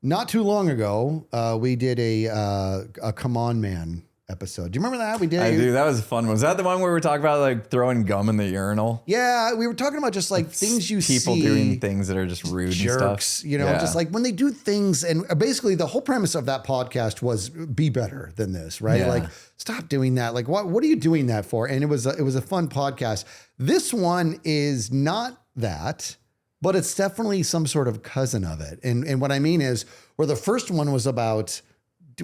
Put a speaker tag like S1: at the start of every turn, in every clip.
S1: Not too long ago, we did a Come On Man episode. Do you remember that? We did.
S2: I do. That was a fun one. Was that the one where we were talking about like throwing gum in the urinal?
S1: Yeah, we were talking about just like things you
S2: People
S1: see.
S2: doing things that are just rude
S1: Jerks,
S2: and stuff.
S1: you know, just like when they do things. And basically the whole premise of that podcast was be better than this, right?
S2: Yeah.
S1: Like stop doing that. Like what are you doing that for? And it was a fun podcast. This one is not that, but it's definitely some sort of cousin of it. And what I mean is where the first one was about,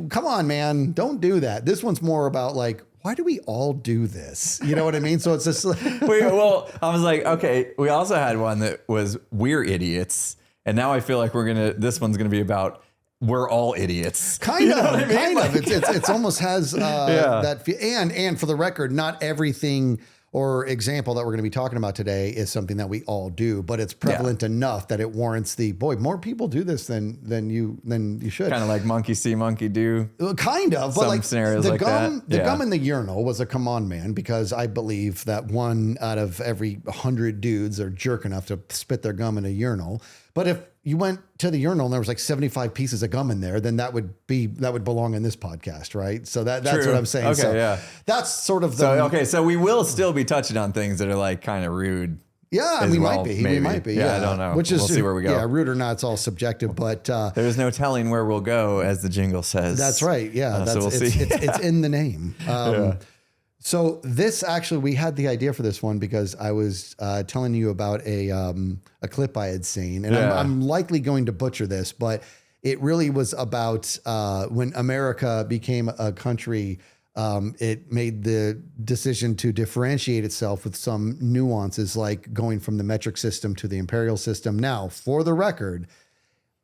S1: come on, man, don't do that. This one's more about like, why do we all do this? You know what I mean? So it's just like,
S2: well, I was like, okay, we also had one that was we're idiots. And now I feel like this one's going to be about we're all idiots.
S1: Kind of. It's almost has that. And for the record, not everything or example that we're going to be talking about today is something that we all do, but it's prevalent enough that it warrants more people do this than you should.
S2: Kind of like monkey see, monkey do.
S1: Kind of, but
S2: some
S1: like
S2: scenarios
S1: the
S2: like
S1: gum,
S2: that.
S1: The gum in the urinal was a come on, man, because I believe that 1 out of every 100 dudes are jerk enough to spit their gum in a urinal. But if you went to the urinal and there was like 75 pieces of gum in there, then that would belong in this podcast, right? So that's
S2: True.
S1: what I'm saying.
S2: Okay,
S1: so
S2: yeah.
S1: That's sort of the
S2: so we will still be touching on things that are like kind of rude.
S1: Yeah, we might be.
S2: Maybe.
S1: We might be.
S2: Yeah, I don't know.
S1: We'll see
S2: where we go.
S1: Yeah, rude or not, it's all subjective. But
S2: there's no telling where we'll go, as the jingle says.
S1: That's right. Yeah,
S2: so we'll see.
S1: It's in the name. So this actually, we had the idea for this one because I was telling you about a clip I had seen, and I'm likely going to butcher this, but it really was about when America became a country. It made the decision to differentiate itself with some nuances, like going from the metric system to the imperial system. Now, for the record,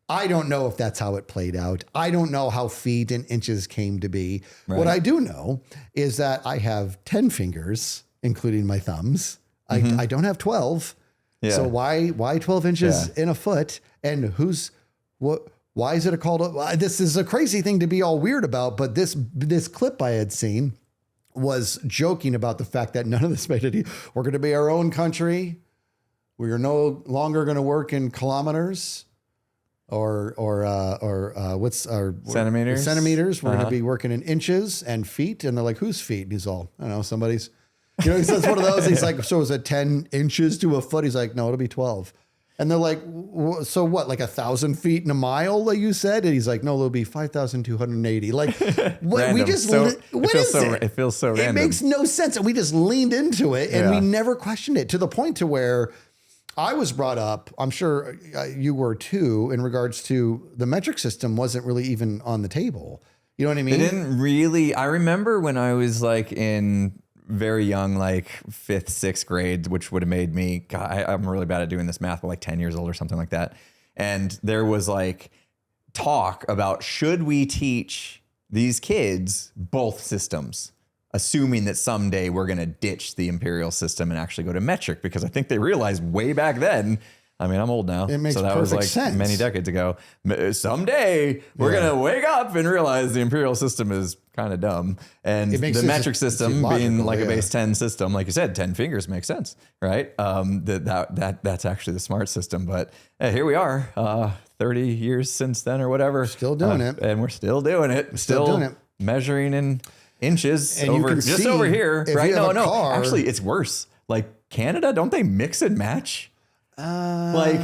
S1: I don't know if that's how it played out. I don't know how feet and inches came to be. Right. What I do know is that I have 10 fingers, including my thumbs. I don't have 12. Yeah. So why 12 inches in a foot? And why is it called? This is a crazy thing to be all weird about, but this clip I had seen was joking about the fact that none of this made it. We're going to be our own country. We are no longer going to work in kilometers or what's our
S2: centimeters?
S1: Centimeters. We're going to be working in inches and feet. And they're like, whose feet? And he's all, I don't know, somebody's, he says one of those. He's like, so is it 10 inches to a foot? He's like, no, it'll be 12. And they're like, so what, like 1,000 feet in a mile, like you said? And he's like, no, it'll be 5,280. Like, what, we just,
S2: it feels so random.
S1: It makes no sense. And we just leaned into it and we never questioned it, to the point to where I was brought up, I'm sure you were too, in regards to the metric system wasn't really even on the table. You know what I mean?
S2: It didn't really. I remember when I was like in very young, like 5th, 6th grade, which would have made me, God, I'm really bad at doing this math, but like 10 years old or something like that. And there was like talk about, should we teach these kids both systems, assuming that someday we're going to ditch the imperial system and actually go to metric, because I think they realized way back then, I mean, I'm old now,
S1: it makes
S2: so that was like
S1: sense.
S2: Many decades ago. Someday we're going to wake up and realize the imperial system is kind of dumb. And the metric system being like a base 10 system, like you said, 10 fingers makes sense, right? That's actually the smart system. But here we are, 30 years since then or whatever.
S1: Still doing it.
S2: And we're still doing it. Still doing it. Measuring in inches
S1: and
S2: over just over here, right? No. Actually, it's worse. Like Canada, don't they mix and match? Like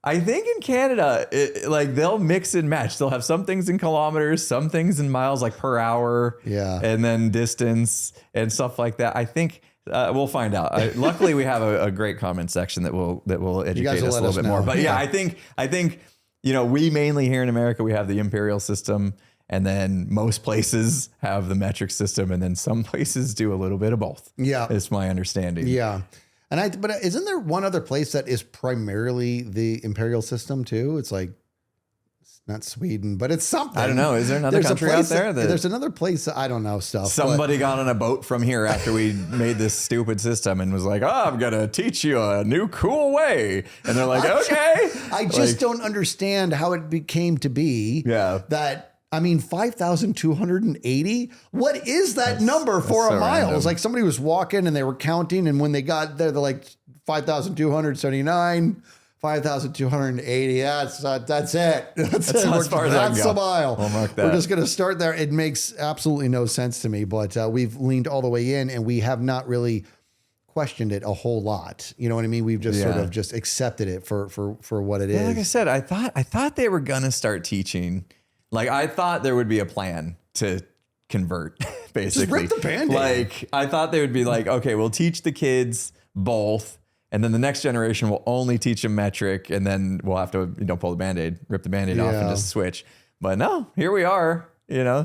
S2: I think in Canada, like they'll mix and match. They'll have some things in kilometers, some things in miles, like per hour, and then distance and stuff like that. I think we'll find out. Luckily, we have a great comment section that will educate us a little bit more. But I think we mainly here in America we have the imperial system, and then most places have the metric system, and then some places do a little bit of both. Yeah, it's my understanding.
S1: Yeah. But isn't there one other place that is primarily the imperial system too? It's like, it's not Sweden, but it's something.
S2: I don't know. Is there another country out there?
S1: There's another place. I don't know stuff.
S2: Somebody got on a boat from here after we made this stupid system and was like, I'm going to teach you a new cool way. And they're like, okay.
S1: I just don't understand how it came to be that. I mean, 5,280. What is that number for a mile? Random. It's like somebody was walking and they were counting, and when they got there, they're like 5,279, 5,280. That's it. That's it.
S2: As far as I can go.
S1: That's a mile.
S2: We'll mark that.
S1: We're just going to start there. It makes absolutely no sense to me, but we've leaned all the way in, and we have not really questioned it a whole lot. You know what I mean? We've just sort of just accepted it for what it is.
S2: Like I said, I thought they were going to start teaching. Like, I thought there would be a plan to convert, basically.
S1: Just rip the Band-Aid.
S2: Like, I thought they would be like, okay, we'll teach the kids both, and then the next generation will only teach them metric, and then we'll have to, pull the Band-Aid, rip the Band-Aid off and just switch. But no, here we are,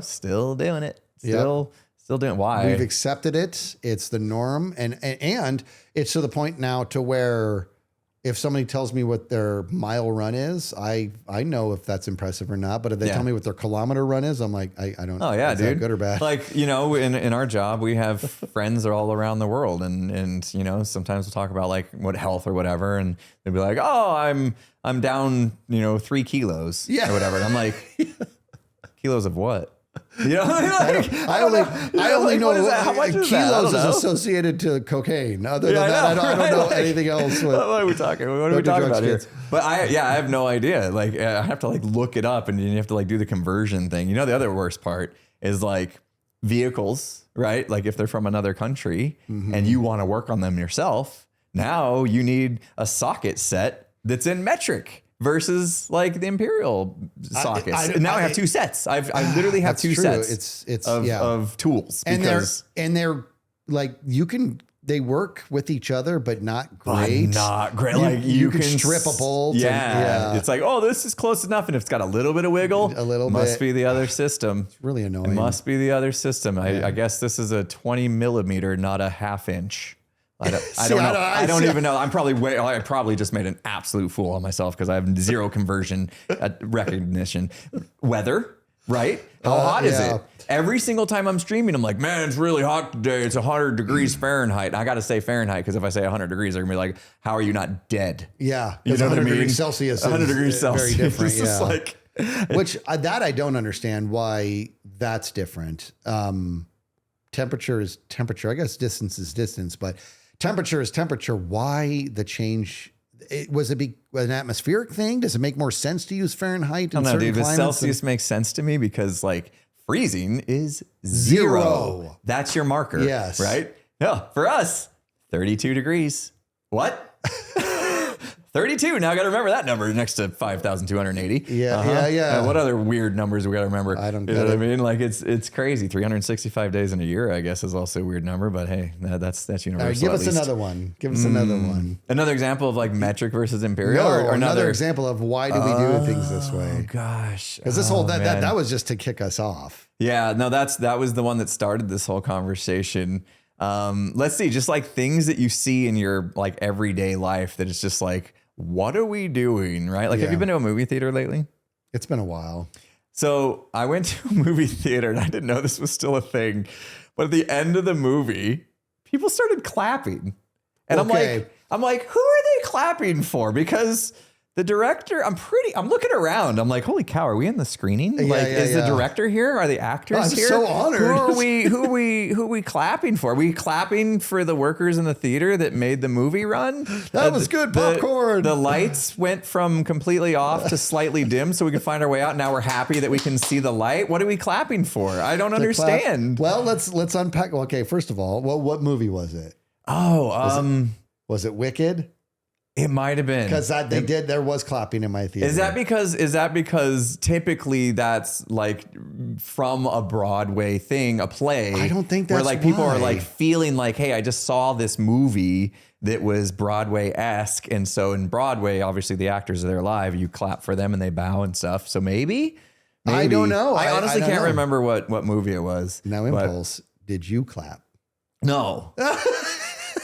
S2: still doing it. Still doing. Why?
S1: We've accepted it. It's the norm. And it's to the point now to where if somebody tells me what their mile run is, I know if that's impressive or not. But if they tell me what their kilometer run is, I'm like, I don't know.
S2: Oh yeah, dude.
S1: Good or bad?
S2: Like, in our job, we have friends all around the world. And sometimes we'll talk about like what health or whatever. And they'll be like, oh, I'm down, 3 kilos or whatever. And I'm like, kilos of what?
S1: I only know how much kilos is associated to cocaine. Other than that, I don't know anything else.
S2: What are we talking? What are we talking about here? But I have no idea. Like, I have to like look it up, and you have to like do the conversion thing. The other worst part is like vehicles, right? Like if they're from another country and you want to work on them yourself, now you need a socket set that's in metric. Versus like the Imperial sockets. And now I have 2 sets. I literally have 2 sets of tools.
S1: And they're like, they work with each other, but not great.
S2: Not great. Like
S1: you can strip a bolt.
S2: Yeah. It's like, oh, this is close enough. And if it's got a little bit of wiggle, must be the other system. It's
S1: really annoying.
S2: It must be the other system. I guess this is a 20 millimeter, not a 1/2 inch. I don't know. I don't even know. I probably just made an absolute fool of myself because I have zero conversion recognition. Weather, right? How hot is it? Every single time I'm streaming, I'm like, man, it's really hot today. It's 100 degrees Fahrenheit. And I got to say Fahrenheit because if I say 100 degrees, they're going to be like, how are you not dead?
S1: Yeah.
S2: You know what I mean?
S1: 100 degrees Celsius
S2: 100 degrees Celsius.
S1: Very different.
S2: It's just like...
S1: Which that I don't understand why that's different. Temperature is temperature. I guess distance is distance, but temperature is temperature. Why the change? Was it an atmospheric thing? Does it make more sense to use Fahrenheit?
S2: I don't know, dude. The Celsius makes sense to me because like freezing is 0. That's your marker.
S1: Yes.
S2: Right? No, for us, 32 degrees. What? 32. Now I got to remember that number next to 5,280.
S1: Yeah.
S2: What other weird numbers we got to remember?
S1: I don't get
S2: You know
S1: it.
S2: what I mean? Like it's crazy. 365 days in a year, I guess, is also a weird number. But hey, that's universal.
S1: All right, give us another one. Give us another one.
S2: Another example of like metric versus imperial,
S1: or another example of why do we do things this way?
S2: Oh gosh,
S1: because this whole that was just to kick us off.
S2: Yeah, no, that was the one that started this whole conversation. Let's see, just like things that you see in your like everyday life that it's just like, what are we doing, right? Like, have you been to a movie theater lately?
S1: It's been a while. So
S2: I went to a movie theater and I didn't know this was still a thing. But at the end of the movie, people started clapping. And I'm like, who are they clapping for? Because the director, I'm looking around. I'm like, holy cow, are we in the screening? Is the director here? Are the actors here?
S1: I'm so honored.
S2: Who are we clapping for? Are we clapping for the workers in the theater that made the movie run?
S1: That was good popcorn.
S2: The lights went from completely off to slightly dim so we could find our way out. Now we're happy that we can see the light. What are we clapping for? I don't understand.
S1: Well, let's unpack. Okay, first of all, what movie was it? Was it Wicked?
S2: It might have been
S1: because there was clapping in my theater.
S2: Is that because typically that's like from a Broadway thing, a play?
S1: I don't think that's
S2: where like people are like feeling like, hey, I just saw this movie that was Broadway-esque, and so in Broadway, obviously the actors are there live. You clap for them and they bow and stuff. So maybe.
S1: I don't know.
S2: I honestly can't remember what movie it was.
S1: Now, Impulse, did you clap?
S2: No.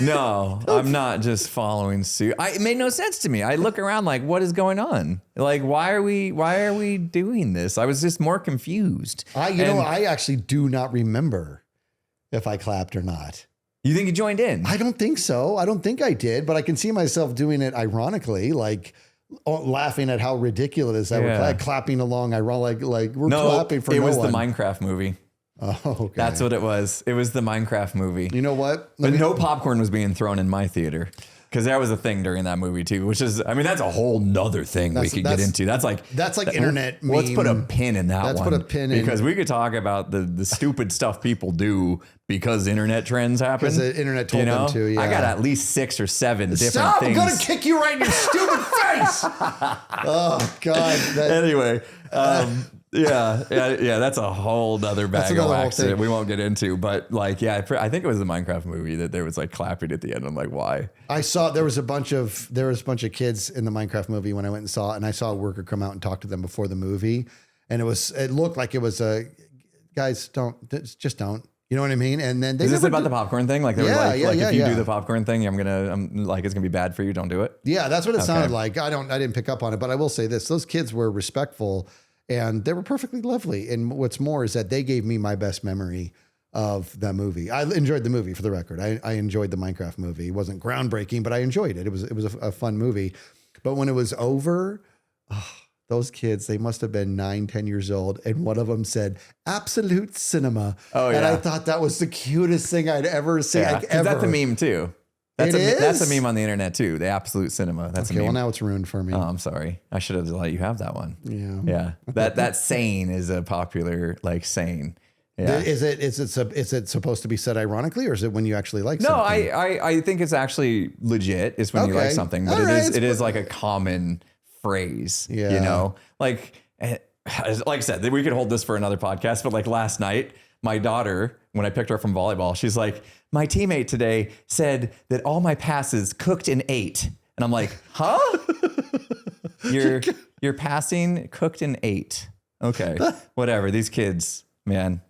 S2: No, I'm not just following suit. It made no sense to me. I look around like, what is going on? Like, why are we doing this? I was just more confused.
S1: I actually do not remember if I clapped or not.
S2: You think you joined in?
S1: I don't think so. I don't think I did, but I can see myself doing it ironically, like laughing at how ridiculous that was, clapping along. Like we're clapping for no one.
S2: It was the Minecraft movie.
S1: Oh, okay.
S2: That's what it was. It was the Minecraft movie.
S1: You know what?
S2: But no popcorn was being thrown in my theater. Because that was a thing during that movie too, which is, I mean, that's a whole nother thing we could get into. That's like
S1: internet meme.
S2: Let's put a pin in that one.
S1: Let's put a pin in.
S2: Because we could talk about the stupid stuff people do because internet trends happen. Because
S1: the internet told them to, yeah.
S2: I got at least 6 or 7 different things.
S1: I'm going to kick you right in your stupid face. Oh, God.
S2: Anyway, yeah, that's a whole other bag of wax that we won't get into. But like, yeah, I think it was the Minecraft movie that there was like clapping at the end. I'm like, why?
S1: I saw there was a bunch of kids in the Minecraft movie when I went and saw it, and I saw a worker come out and talk to them before the movie, and it looked like it was guys, just don't. You know what I mean? And then
S2: is this about the popcorn thing? Like they were like if you do the popcorn thing, I'm like it's gonna be bad for you. Don't do it.
S1: Yeah, that's what it sounded like. I didn't pick up on it, but I will say this: those kids were respectful and they were perfectly lovely. And what's more is that they gave me my best memory of that movie. I enjoyed the movie, for the record. I enjoyed the Minecraft movie. It wasn't groundbreaking, but I enjoyed it. It was a fun movie. But when it was over, those kids, they must have been 9-10 years old. And one of them said, "Absolute cinema."
S2: Oh, yeah.
S1: And I thought that was the cutest thing I'd ever seen.
S2: Yeah,
S1: like, ever.
S2: That's a meme too. That's a meme on the internet too. The absolute cinema. That's okay.
S1: Well, now it's ruined for me.
S2: Oh, I'm sorry. I should have let you have that one.
S1: Yeah.
S2: Yeah. That saying is a popular saying. Yeah.
S1: Is it supposed to be said ironically, or is it when you actually like something?
S2: No, I think it's actually legit. It's when you like something, but it is like a common phrase.
S1: Yeah.
S2: You know, like I said, we could hold this for another podcast, but like last night, my daughter, when I picked her up from volleyball, she's like, "My teammate today said that all my passes cooked in 8." And I'm like, "Huh? You're passing cooked in 8. Okay, whatever." These kids, man,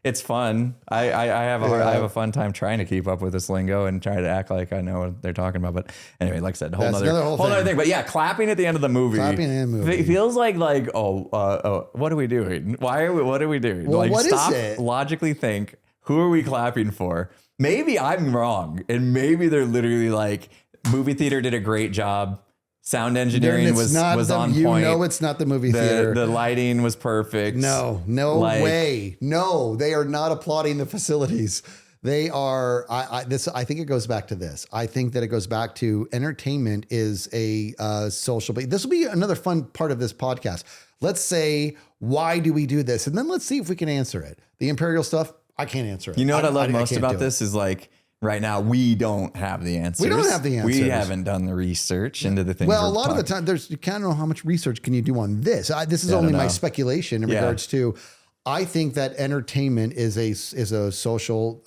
S2: it's fun. I have a fun time trying to keep up with this lingo and try to act like I know what they're talking about. But anyway, like I said, whole other thing. But yeah, clapping at the end of the movie. It feels like what are we doing? What are we doing?
S1: Well, what
S2: stop,
S1: is it?
S2: Logically think, who are we clapping for? Maybe I'm wrong, and maybe they're literally like, movie theater did a great job. Sound engineering was on point.
S1: You know it's not the movie theater.
S2: The lighting was perfect.
S1: No way. No, they are not applauding the facilities. They are. I think it goes back to this. I think that it goes back to entertainment is a social. This will be another fun part of this podcast. Let's say, why do we do this? And then let's see if we can answer it. The Imperial stuff, I can't answer it.
S2: You know what I love most about this is like, right now, we don't have the answers.
S1: We don't have the answers.
S2: We haven't done the research into the things.
S1: Well, a lot of the time, you can't know how much research can you do on this. This is only my speculation in regards to. I think that entertainment is a social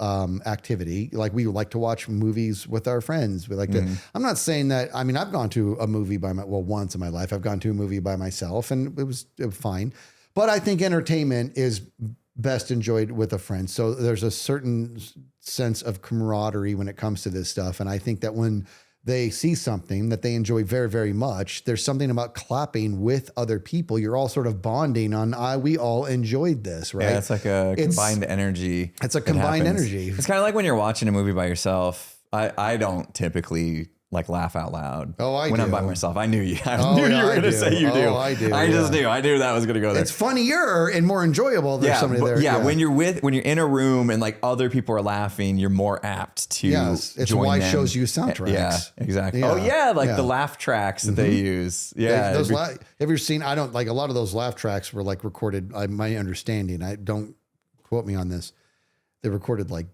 S1: activity. Like we like to watch movies with our friends. We like to. I'm not saying that. I mean, I've gone to a movie once in my life. I've gone to a movie by myself, and it was fine. But I think entertainment is best enjoyed with a friend. So there's a certain sense of camaraderie when it comes to this stuff. And I think that when they see something that they enjoy very, very much, there's something about clapping with other people. You're all sort of bonding on, we all enjoyed this, right?
S2: Yeah, it's like a combined energy.
S1: It's a combined energy.
S2: It's kind of like when you're watching a movie by yourself. I don't typically like laugh out loud. When I'm by myself. I knew you. I knew you were going to say you do.
S1: I do.
S2: I just knew. I knew that was going to go there.
S1: It's funnier and more enjoyable. There's somebody there.
S2: Yeah, when you're in a room and like other people are laughing, you're more apt to
S1: it's
S2: join
S1: why
S2: them.
S1: shows you soundtracks.
S2: Yeah, exactly. Yeah. Oh yeah, the laugh tracks that they use. Yeah.
S1: Have you ever seen? I don't like a lot of those laugh tracks were like recorded. My understanding. I don't quote me on this. They recorded like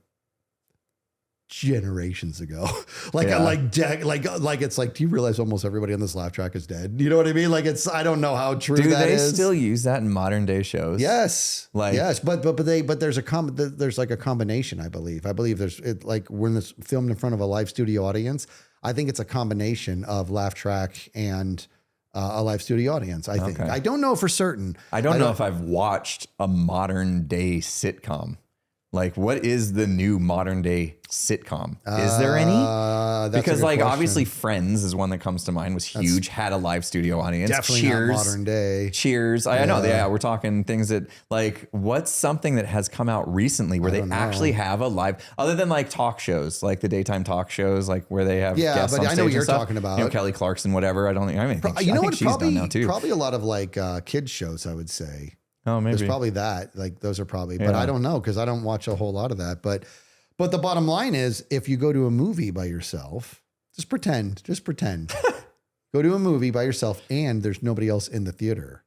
S1: generations ago. It's like, do you realize almost everybody on this laugh track is dead? You know what I mean? Like I don't know how true that is. Do they
S2: still use that in modern day shows?
S1: Yes. Yes. But there's like a combination, I believe. There's when it's filmed in front of a live studio audience, I think it's a combination of laugh track and a live studio audience. I think. I don't know for certain.
S2: I don't know if I've watched a modern day sitcom. Like, what is the new modern day sitcom? Is there any? Because obviously Friends is one that comes to mind, was huge, had a live studio audience.
S1: Definitely not modern day.
S2: Cheers. I know. Yeah, we're talking things that what's something that has come out recently where they actually have a live, other than like talk shows, like the daytime talk shows, like where they have guests on stage. I know what you're talking about. Kelly Clarkson, whatever. I think she's done now too.
S1: Probably a lot of like kids shows, I would say.
S2: Oh, maybe.
S1: There's probably that. Like those are probably, but I don't know because I don't watch a whole lot of that. But the bottom line is, if you go to a movie by yourself, Just pretend. Just pretend. Go to a movie by yourself and there's nobody else in the theater.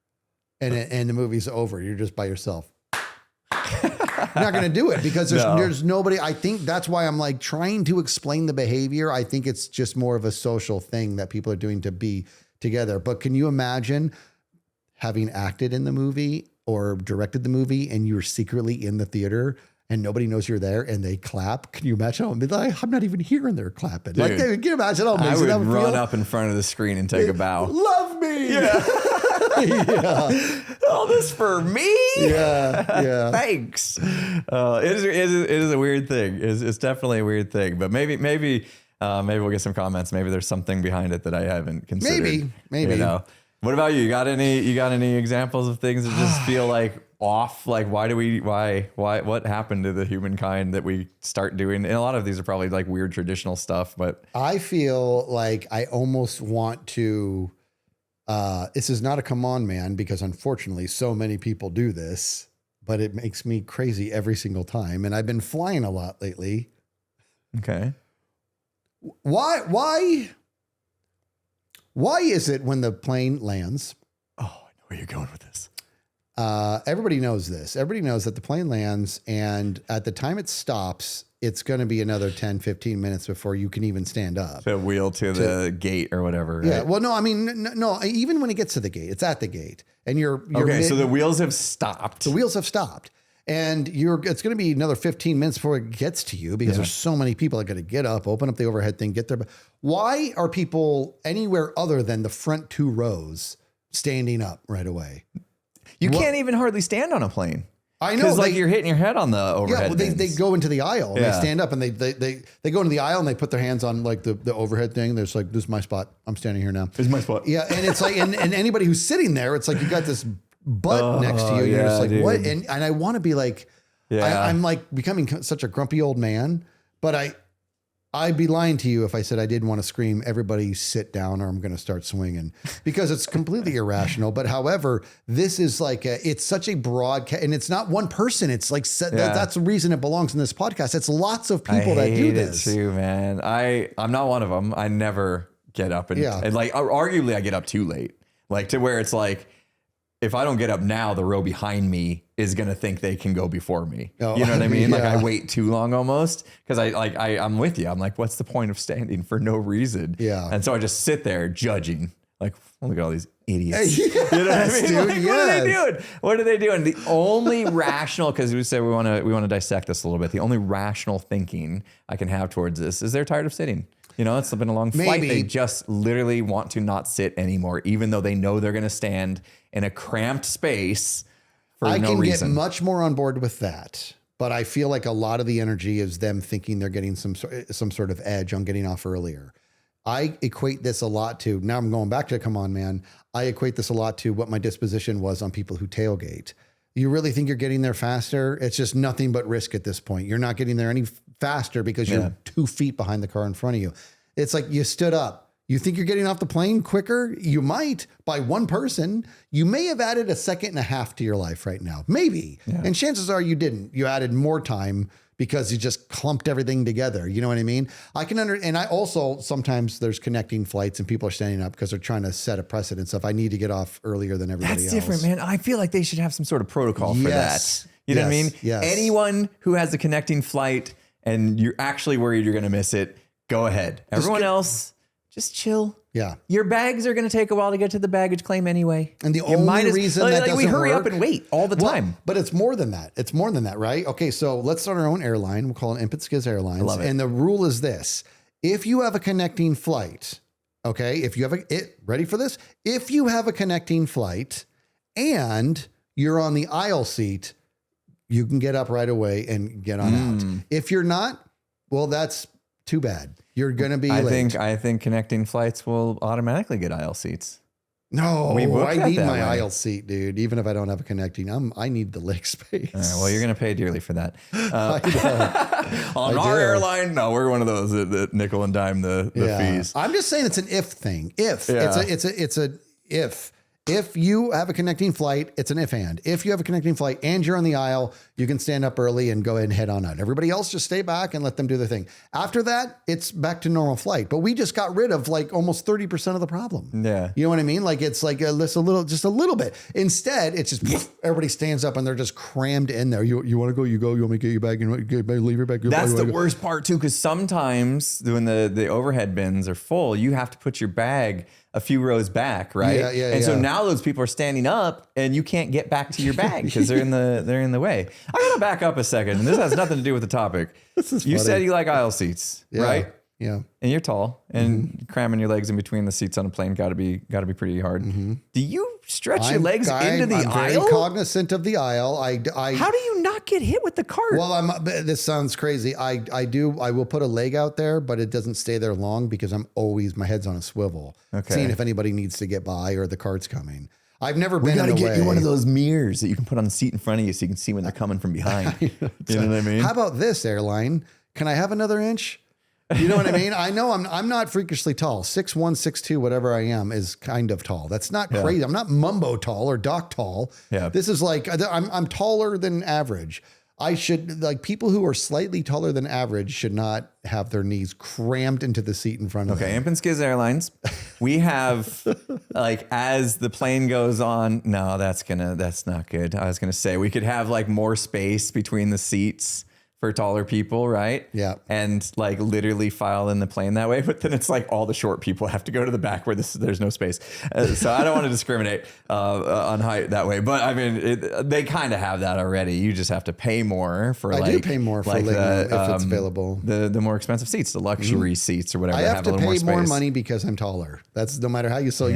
S1: And the movie's over. You're just by yourself. You're not going to do it because there's nobody. I think that's why I'm like trying to explain the behavior. I think it's just more of a social thing that people are doing to be together. But can you imagine having acted in the movie or directed the movie and you're secretly in the theater and nobody knows you're there and they clap? Can you imagine? I'm not even here and they're clapping.
S2: Dude,
S1: like, can you imagine how amazing
S2: I would run up in front of the screen and take a bow.
S1: Love me.
S2: Yeah.
S1: Yeah.
S2: All this for me?
S1: Yeah.
S2: Thanks. It is a weird thing. It's definitely a weird thing. But maybe we'll get some comments. Maybe there's something behind it that I haven't considered.
S1: Maybe.
S2: You know. What about you? You got any examples of things that just feel like off? Like why what happened to the humankind that we start doing? And a lot of these are probably like weird traditional stuff, but
S1: I feel like I almost want to. This is not a come on, man, because unfortunately so many people do this, but it makes me crazy every single time. And I've been flying a lot lately.
S2: Okay.
S1: Why is it when the plane lands?
S2: Oh, I know where you're going with this.
S1: Everybody knows this. Everybody knows that the plane lands and at the time it stops, it's going to be another 10, 15 minutes before you can even stand up.
S2: To wheel to the gate or whatever. Right?
S1: Yeah. Well, no, I mean, no, even when it gets to the gate, it's at the gate and you're
S2: okay. So the wheels have stopped.
S1: The wheels have stopped and it's going to be another 15 minutes before it gets to you because there's so many people that got to get up, open up the overhead thing, get there. Why are people anywhere other than the front 2 rows standing up right away?
S2: You can't even hardly stand on a plane.
S1: I know.
S2: Because like you're hitting your head on the overhead.
S1: Yeah, well, they go into the aisle and they stand up and they go into the aisle and they put their hands on like the overhead thing. There's like, this is my spot. I'm standing here now.
S2: This is my spot.
S1: Yeah. And it's like, and anybody who's sitting there, it's like, you got this butt next to you. And you're just like, dude. What? And I want to be like, I'm like becoming such a grumpy old man, but I'd be lying to you if I said I didn't want to scream, everybody sit down or I'm going to start swinging because it's completely irrational. But however, this is like, it's such a broad, and it's not one person. It's like, that's the reason it belongs in this podcast. It's lots of people that do this.
S2: It too, man. I'm not one of them. I never get up and like, arguably I get up too late, like to where it's like, if I don't get up now, the row behind me is going to think they can go before me. Oh, you know what I mean? Like I wait too long almost because I'm with you. I'm like, what's the point of standing for no reason?
S1: Yeah.
S2: And so I just sit there judging like, oh, look at all these idiots. You know what I mean?
S1: Dude,
S2: like, what are they doing? What are they doing? The only rational, because we said we want to dissect this a little bit. The only rational thinking I can have towards this is they're tired of sitting. You know, it's been a long flight. They just literally want to not sit anymore, even though they know they're going to stand in a cramped space for no reason. I can get
S1: much more on board with that, but I feel like a lot of the energy is them thinking they're getting some sort of edge on getting off earlier. I equate this a lot to, now I'm going back to come on, man. I equate this a lot to what my disposition was on people who tailgate. You really think you're getting there faster? It's just nothing but risk at this point. You're not getting there any faster because you're 2 feet behind the car in front of you. It's like you stood up. You think you're getting off the plane quicker? You might by one person. You may have added a second and a half to your life right now. Maybe. Yeah. And chances are you didn't. You added more time because you just clumped everything together. You know what I mean? I can and I also, sometimes there's connecting flights and people are standing up because they're trying to set a precedence of I need to get off earlier than everybody else.
S2: That's different, man. I feel like they should have some sort of protocol for that. You know what I mean?
S1: Yes.
S2: Anyone who has a connecting flight and you're actually worried you're going to miss it, go ahead. Everyone else, just chill.
S1: Yeah.
S2: Your bags are going to take a while to get to the baggage claim anyway.
S1: And the only reason that doesn't
S2: we hurry
S1: work,
S2: up and wait all the time.
S1: But it's more than that. It's more than that, right? Okay, so let's start our own airline. We'll call it Imp and Skizz Airlines.
S2: I love it.
S1: And the rule is this. If you have a connecting flight, okay, if you have ready for this? If you have a connecting flight and you're on the aisle seat, you can get up right away and get on out. If you're not, well, that's too bad. You're going to be late.
S2: I think connecting flights will automatically get aisle seats.
S1: No, I need my aisle seat, dude. Even if I don't have a connecting, I need the leg space.
S2: Well, you're going to pay dearly for that. On our airline, no, we're one of those that nickel and dime the fees.
S1: I'm just saying it's an if thing. If it's a if. If you have a connecting flight, it's an if and. If you have a connecting flight and you're on the aisle, you can stand up early and go ahead and head on out. Everybody else just stay back and let them do their thing. After that, it's back to normal flight. But we just got rid of like almost 30% of the problem.
S2: Yeah.
S1: You know what I mean? Like it's like just a little bit. Instead, it's just everybody stands up and they're just crammed in there. You want to go, you go. You want me to get you back? You want to leave your bag?
S2: That's the worst part too, because sometimes when the overhead bins are full, you have to put your bag a few rows back, right? And so now those people are standing up and you can't get back to your bag because they're in the way. I gotta back up a second, and this has nothing to do with the topic. You said you like aisle seats, right?
S1: Yeah.
S2: And you're tall, and cramming your legs in between the seats on a plane gotta be pretty hard. Do you stretch your legs into the aisle?
S1: I'm very cognizant of the aisle.
S2: How do you not get hit with the cart?
S1: Well, this sounds crazy. I will put a leg out there, but it doesn't stay there long because my head's on a swivel, seeing if anybody needs to get by or the cart's coming. I've never been in the way. We got to get you
S2: one of those mirrors that you can put on the seat in front of you so you can see when they're coming from behind. You know what I mean?
S1: How about this, airline? Can I have another inch? You know what I mean? I know I'm not freakishly tall. 6'1", 6'2", whatever I am is kind of tall. That's not crazy. I'm not Mumbo tall or Doc tall.
S2: Yeah.
S1: This is like, I'm taller than average. I should, like, people who are slightly taller than average should not have their knees crammed into the seat in front of them.
S2: Okay, Imp and Skizz Airlines. We have, like, as the plane goes on, no, that's not good. I was gonna say we could have like more space between the seats for taller people, right?
S1: Yeah.
S2: And like literally file in the plane that way. But then it's like all the short people have to go to the back where there's no space. So I don't want to discriminate on height that way. But I mean, they kind of have that already. You just have to pay more for
S1: I do pay more for if it's available.
S2: The more expensive seats, the luxury seats or whatever.
S1: I have to pay more money because I'm taller. That's no matter how you sell.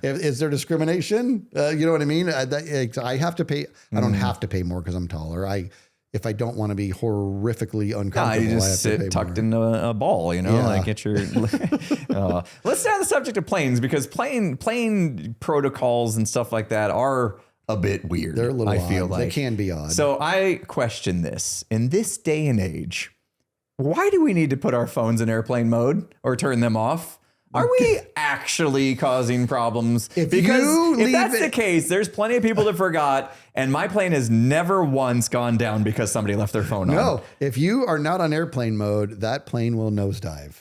S1: Is there discrimination? You know what I mean? I have to pay. I don't have to pay more because I'm taller. If I don't want to be horrifically uncomfortable,
S2: you just sit tucked in a ball, like get your. Let's stay on the subject of planes because plane protocols and stuff like that are a bit weird.
S1: They're a little
S2: I feel
S1: odd.
S2: like
S1: They can be odd.
S2: So I question this in this day and age. Why do we need to put our phones in airplane mode or turn them off? Are we actually causing problems? If that's the case, there's plenty of people that forgot, and my plane has never once gone down because somebody left their phone on.
S1: No, if you are not on airplane mode, that plane will nosedive.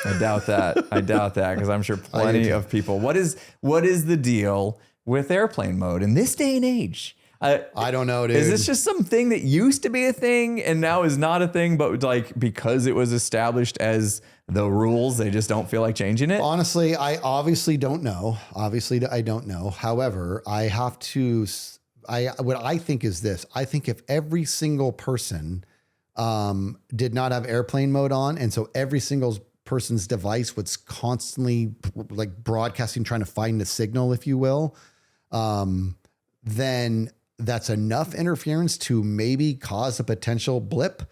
S2: I doubt that because I'm sure plenty of people. What is the deal with airplane mode in this day and age?
S1: I don't know, dude.
S2: Is this just something that used to be a thing and now is not a thing, but like because it was established as the rules, they just don't feel like changing it?
S1: Honestly, I obviously don't know. I don't know. However, what I think is this. I think if every single person did not have airplane mode on, and so every single person's device was constantly like broadcasting, trying to find the signal, if you will, then that's enough interference to maybe cause a potential blip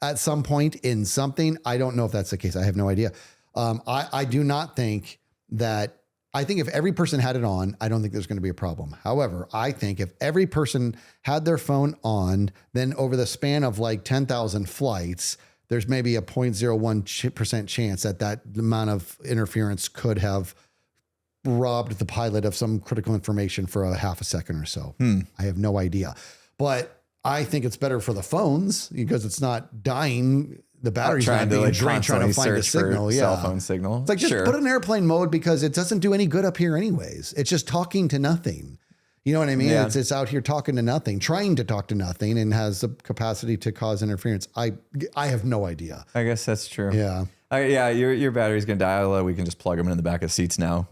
S1: at some point in something. I don't know if that's the case. I have no idea. I do not think that. I think if every person had it on, I don't think there's going to be a problem. However, I think if every person had their phone on, then over the span of like 10,000 flights, there's maybe a 0.01% chance that amount of interference could have robbed the pilot of some critical information for a half a second or so. I have no idea. But I think it's better for the phones because it's not dying. The battery's not being drained trying to find the signal.
S2: Cell phone signal.
S1: It's like just put it in airplane mode because it doesn't do any good up here anyways. It's just talking to nothing. You know what I mean? Yeah. It's out here talking to nothing, trying to talk to nothing, and has the capacity to cause interference. I have no idea.
S2: I guess that's true.
S1: Yeah.
S2: Your battery's gonna die. Although we can just plug them in the back of seats now.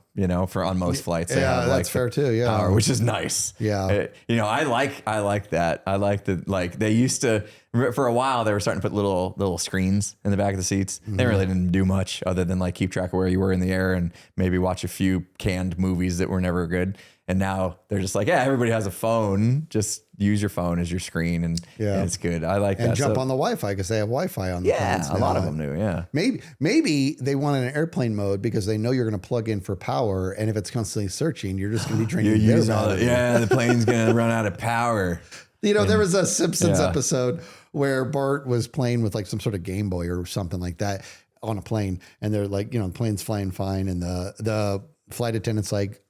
S2: For on most flights, they have
S1: that's fair too. Yeah,
S2: power, which is nice.
S1: Yeah,
S2: I like that. I like the they used to for a while they were starting to put little screens in the back of the seats. They really didn't do much other than like keep track of where you were in the air and maybe watch a few canned movies that were never good. And now they're just like, yeah, everybody has a phone. Just use your phone as your screen, and it's good. I like that.
S1: And jump on the Wi-Fi because they have Wi-Fi on the phones now.
S2: A lot of them do. Yeah,
S1: maybe they want an airplane mode because they know you're going to plug in for power, and if it's constantly searching, you're just going to be drinking their battery.
S2: The plane's going to run out of power.
S1: There was a Simpsons episode where Bart was playing with like some sort of Game Boy or something like that on a plane, and they're like, the plane's flying fine, and the flight attendant's like,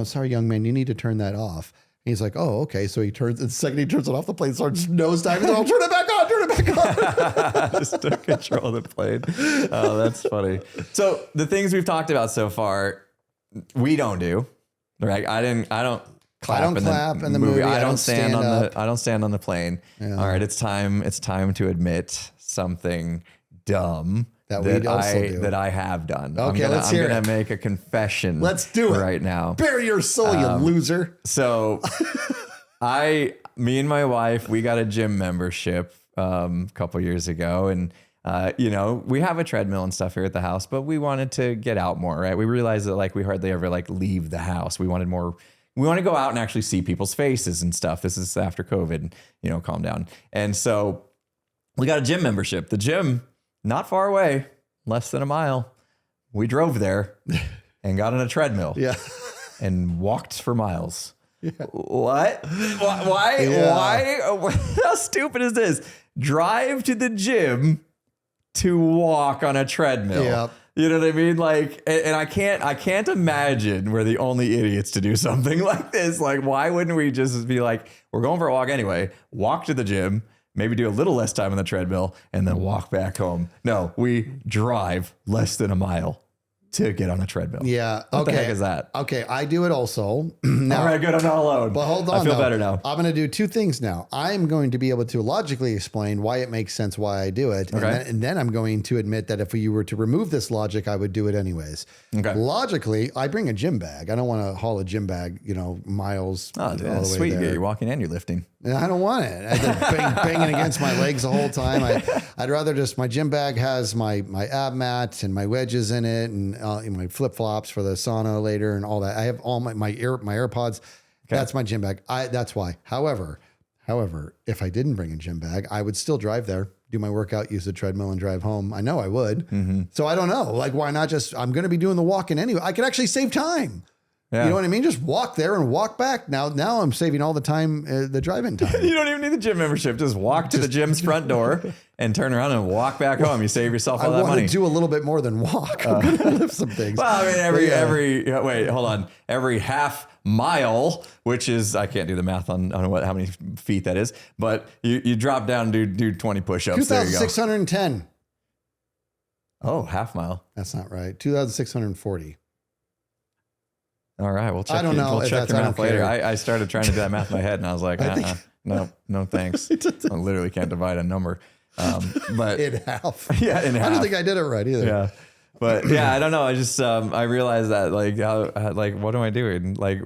S1: sorry, young man, you need to turn that off. And he's like, oh, okay. So he turns, and the second he turns it off, the plane starts nosediving. I'll turn it back on.
S2: Just to control the plane. Oh, that's funny. So the things we've talked about so far, we don't do. Right? I don't clap in the movie. I don't stand on the plane. Yeah. All right, it's time to admit something dumb that I have done.
S1: Okay,
S2: I'm gonna make a confession.
S1: Let's do it
S2: right now.
S1: Bare your soul, you loser.
S2: So me and my wife, we got a gym membership a couple years ago, and we have a treadmill and stuff here at the house, but we wanted to get out more, right? We realized that like we hardly ever like leave the house. We want to go out and actually see people's faces and stuff. This is after COVID, calm down. And so we got a gym membership. The gym, not far away, less than a mile. We drove there and got on a treadmill and walked for miles. Yeah. What? Why? Yeah. Why? How stupid is this? Drive to the gym to walk on a treadmill. Yep. You know what I mean? Like, and I can't imagine we're the only idiots to do something like this. Like, why wouldn't we just be like, we're going for a walk anyway, walk to the gym, maybe do a little less time on the treadmill, and then walk back home? No, we drive less than a mile to get on a treadmill.
S1: Yeah.
S2: What the heck is that?
S1: Okay. I do it also.
S2: Now, all right, good. I'm not alone.
S1: But hold on.
S2: I feel better now.
S1: I'm going to do two things now. I'm going to be able to logically explain why it makes sense, why I do it. Okay. And then I'm going to admit that if you were to remove this logic, I would do it anyways. Okay. Logically, I bring a gym bag. I don't want to haul a gym bag, miles.
S2: Oh, dude, that's sweet. Yeah, you're walking and you're lifting.
S1: I don't want it. I've been banging against my legs the whole time. I'd rather just, my gym bag has my ab mat and my wedges in it, and my flip flops for the sauna later and all that. I have all my AirPods. Okay. That's my gym bag. That's why. However, if I didn't bring a gym bag, I would still drive there, do my workout, use the treadmill, and drive home. I know I would. Mm-hmm. So I don't know. Like, why not just, I'm going to be doing the walking anyway. I could actually save time. Yeah. You know what I mean? Just walk there and walk back. Now I'm saving all the time, the drive-in time.
S2: You don't even need the gym membership. Just walk to the gym's front door and turn around and walk back home. You save yourself all that money.
S1: I want to do a little bit more than walk. I'm going to lift some things.
S2: Well, I mean, every half mile, which is, I can't do the math on how many feet that is, but you drop down and do 20 push-ups.
S1: 2,610.
S2: Oh, half mile.
S1: That's not right. 2,640.
S2: All right, we'll check.
S1: I don't know.
S2: We'll check your math later. I started trying to do that math in my head, and I was like, no, thanks. I literally can't divide a number. But
S1: in half.
S2: Yeah, in half.
S1: I don't think I did it right either.
S2: Yeah, but yeah, I don't know. I just I realized that what am I doing? Like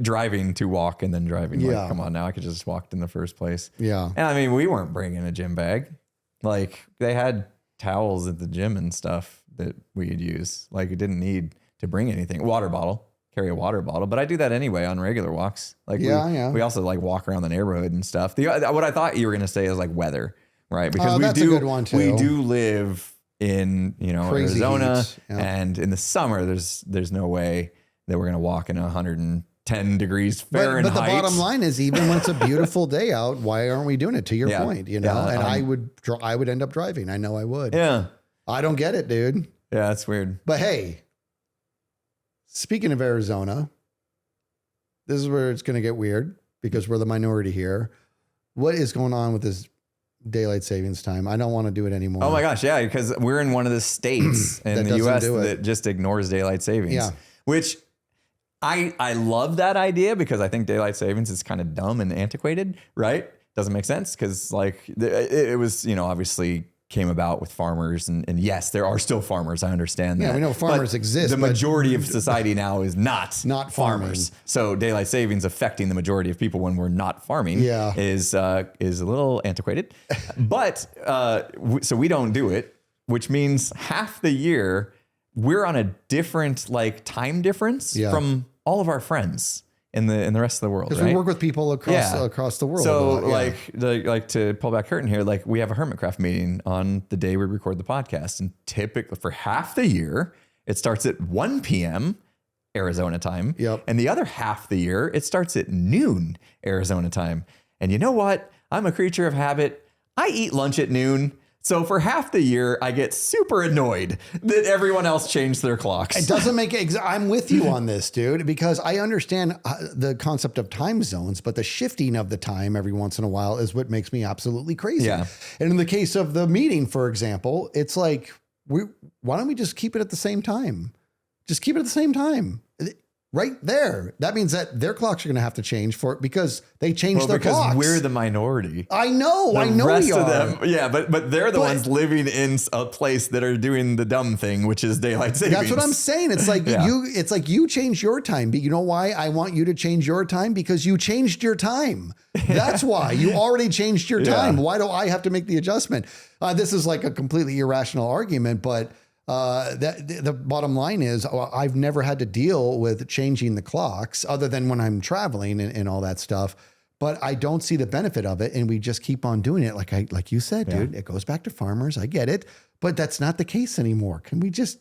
S2: driving to walk and then driving. Yeah. Like, come on, now I could just walk in the first place.
S1: Yeah.
S2: And I mean, we weren't bringing a gym bag. Like, they had towels at the gym and stuff that we'd use. Like, it didn't need to bring anything. Carry a water bottle, but I do that anyway on regular walks. Like, we also like walk around the neighborhood and stuff. What I thought you were going to say is like weather, right? Because
S1: that's a good one too.
S2: We do live in, crazy Arizona, and in the summer, there's no way that we're going to walk in 110 degrees Fahrenheit.
S1: But the bottom line is, even when it's a beautiful day out, why aren't we doing it? To your point, and I would end up driving. I know I would.
S2: Yeah.
S1: I don't get it, dude.
S2: Yeah, that's weird.
S1: But hey, speaking of Arizona, this is where it's going to get weird because we're the minority here. What is going on with this daylight savings time? I don't want to do it anymore.
S2: Oh my gosh, yeah, because we're in one of the states in the U.S. that just ignores daylight savings. Yeah. Which I love that idea because I think daylight savings is kind of dumb and antiquated, right? Doesn't make sense because like it was, obviously came about with farmers and yes, there are still farmers. I understand that.
S1: Yeah, we know farmers exist.
S2: The majority of society now is not
S1: farmers.
S2: So daylight savings affecting the majority of people when we're not farming is a little antiquated. But so we don't do it, which means half the year we're on a different like time difference from all of our friends in the rest of the world.
S1: Because we work with people across the world.
S2: So like to pull back curtain here, like we have a Hermitcraft meeting on the day we record the podcast, and typically for half the year it starts at 1 p.m. Arizona time.
S1: Yep.
S2: And the other half the year it starts at noon Arizona time. And you know what? I'm a creature of habit. I eat lunch at noon. So for half the year, I get super annoyed that everyone else changed their clocks.
S1: It doesn't make it. I'm with you on this, dude, because I understand the concept of time zones, but the shifting of the time every once in a while is what makes me absolutely crazy.
S2: Yeah.
S1: And in the case of the meeting, for example, it's like, why don't we just keep it at the same time? Just keep it at the same time. Right there. That means that their clocks are going to have to change for it because they changed their clocks.
S2: We're the minority.
S1: I know
S2: the rest
S1: we are.
S2: Of them, yeah, but they're the ones living in a place that are doing the dumb thing, which is daylight savings.
S1: That's what I'm saying. It's like it's like you change your time, but you know why I want you to change your time? Because you changed your time. That's why you already changed your time. Why do I have to make the adjustment? This is like a completely irrational argument, but the bottom line is I've never had to deal with changing the clocks other than when I'm traveling and all that stuff. But I don't see the benefit of it. And we just keep on doing it. Like you said, dude, it goes back to farmers. I get it, but that's not the case anymore. Can we just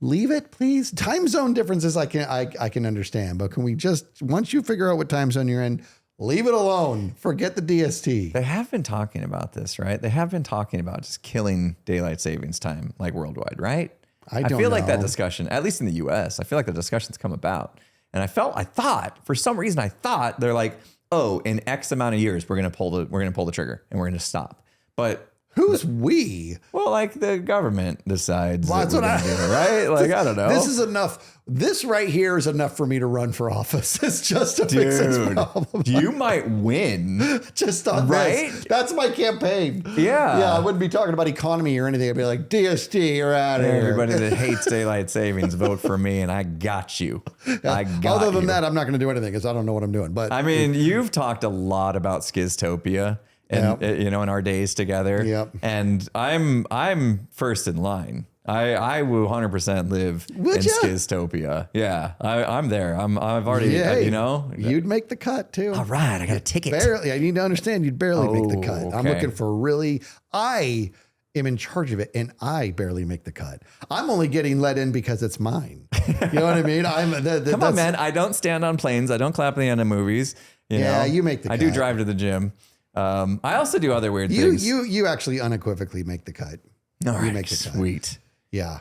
S1: leave it, please? Time zone differences I can understand, but can we just, once you figure out what time zone you're in, leave it alone. Forget the DST.
S2: They have been talking about this, right? They have been talking about just killing daylight savings time, like worldwide, right? I feel like that discussion, at least in the US, I feel like the discussion's come about. And I thought, for some reason, they're like, oh, in X amount of years, we're gonna pull the trigger and we're gonna stop. But
S1: who's we?
S2: Well, like the government decides.
S1: Well, that's what I do,
S2: right? Like, I don't know.
S1: This is enough. This right here is enough for me to run for office. It's just to fix this problem.
S2: You might win.
S1: Just on this. That's my campaign.
S2: Yeah.
S1: Yeah, I wouldn't be talking about economy or anything. I'd be like, DST, you're out of here.
S2: Everybody that hates daylight savings, vote for me, and I got you.
S1: Other than that, I'm not going to do anything because I don't know what I'm doing. But
S2: I mean, you've talked a lot about Skiztopia. And in our days together.
S1: Yep.
S2: And I'm first in line. I will 100% live in Skiztopia. Yeah, I'm there. I've already,
S1: You'd make the cut too.
S2: All right, I got a ticket.
S1: Barely. I need to understand. You'd barely make the cut. Okay. I'm looking for I am in charge of it, and I barely make the cut. I'm only getting let in because it's mine. You know what I mean?
S2: Come on, man. I don't stand on planes. I don't clap at the end of movies. You
S1: make the cut.
S2: I do drive to the gym. I also do other weird things.
S1: You actually unequivocally make the cut.
S2: All right,
S1: make the cut.
S2: Sweet.
S1: Yeah,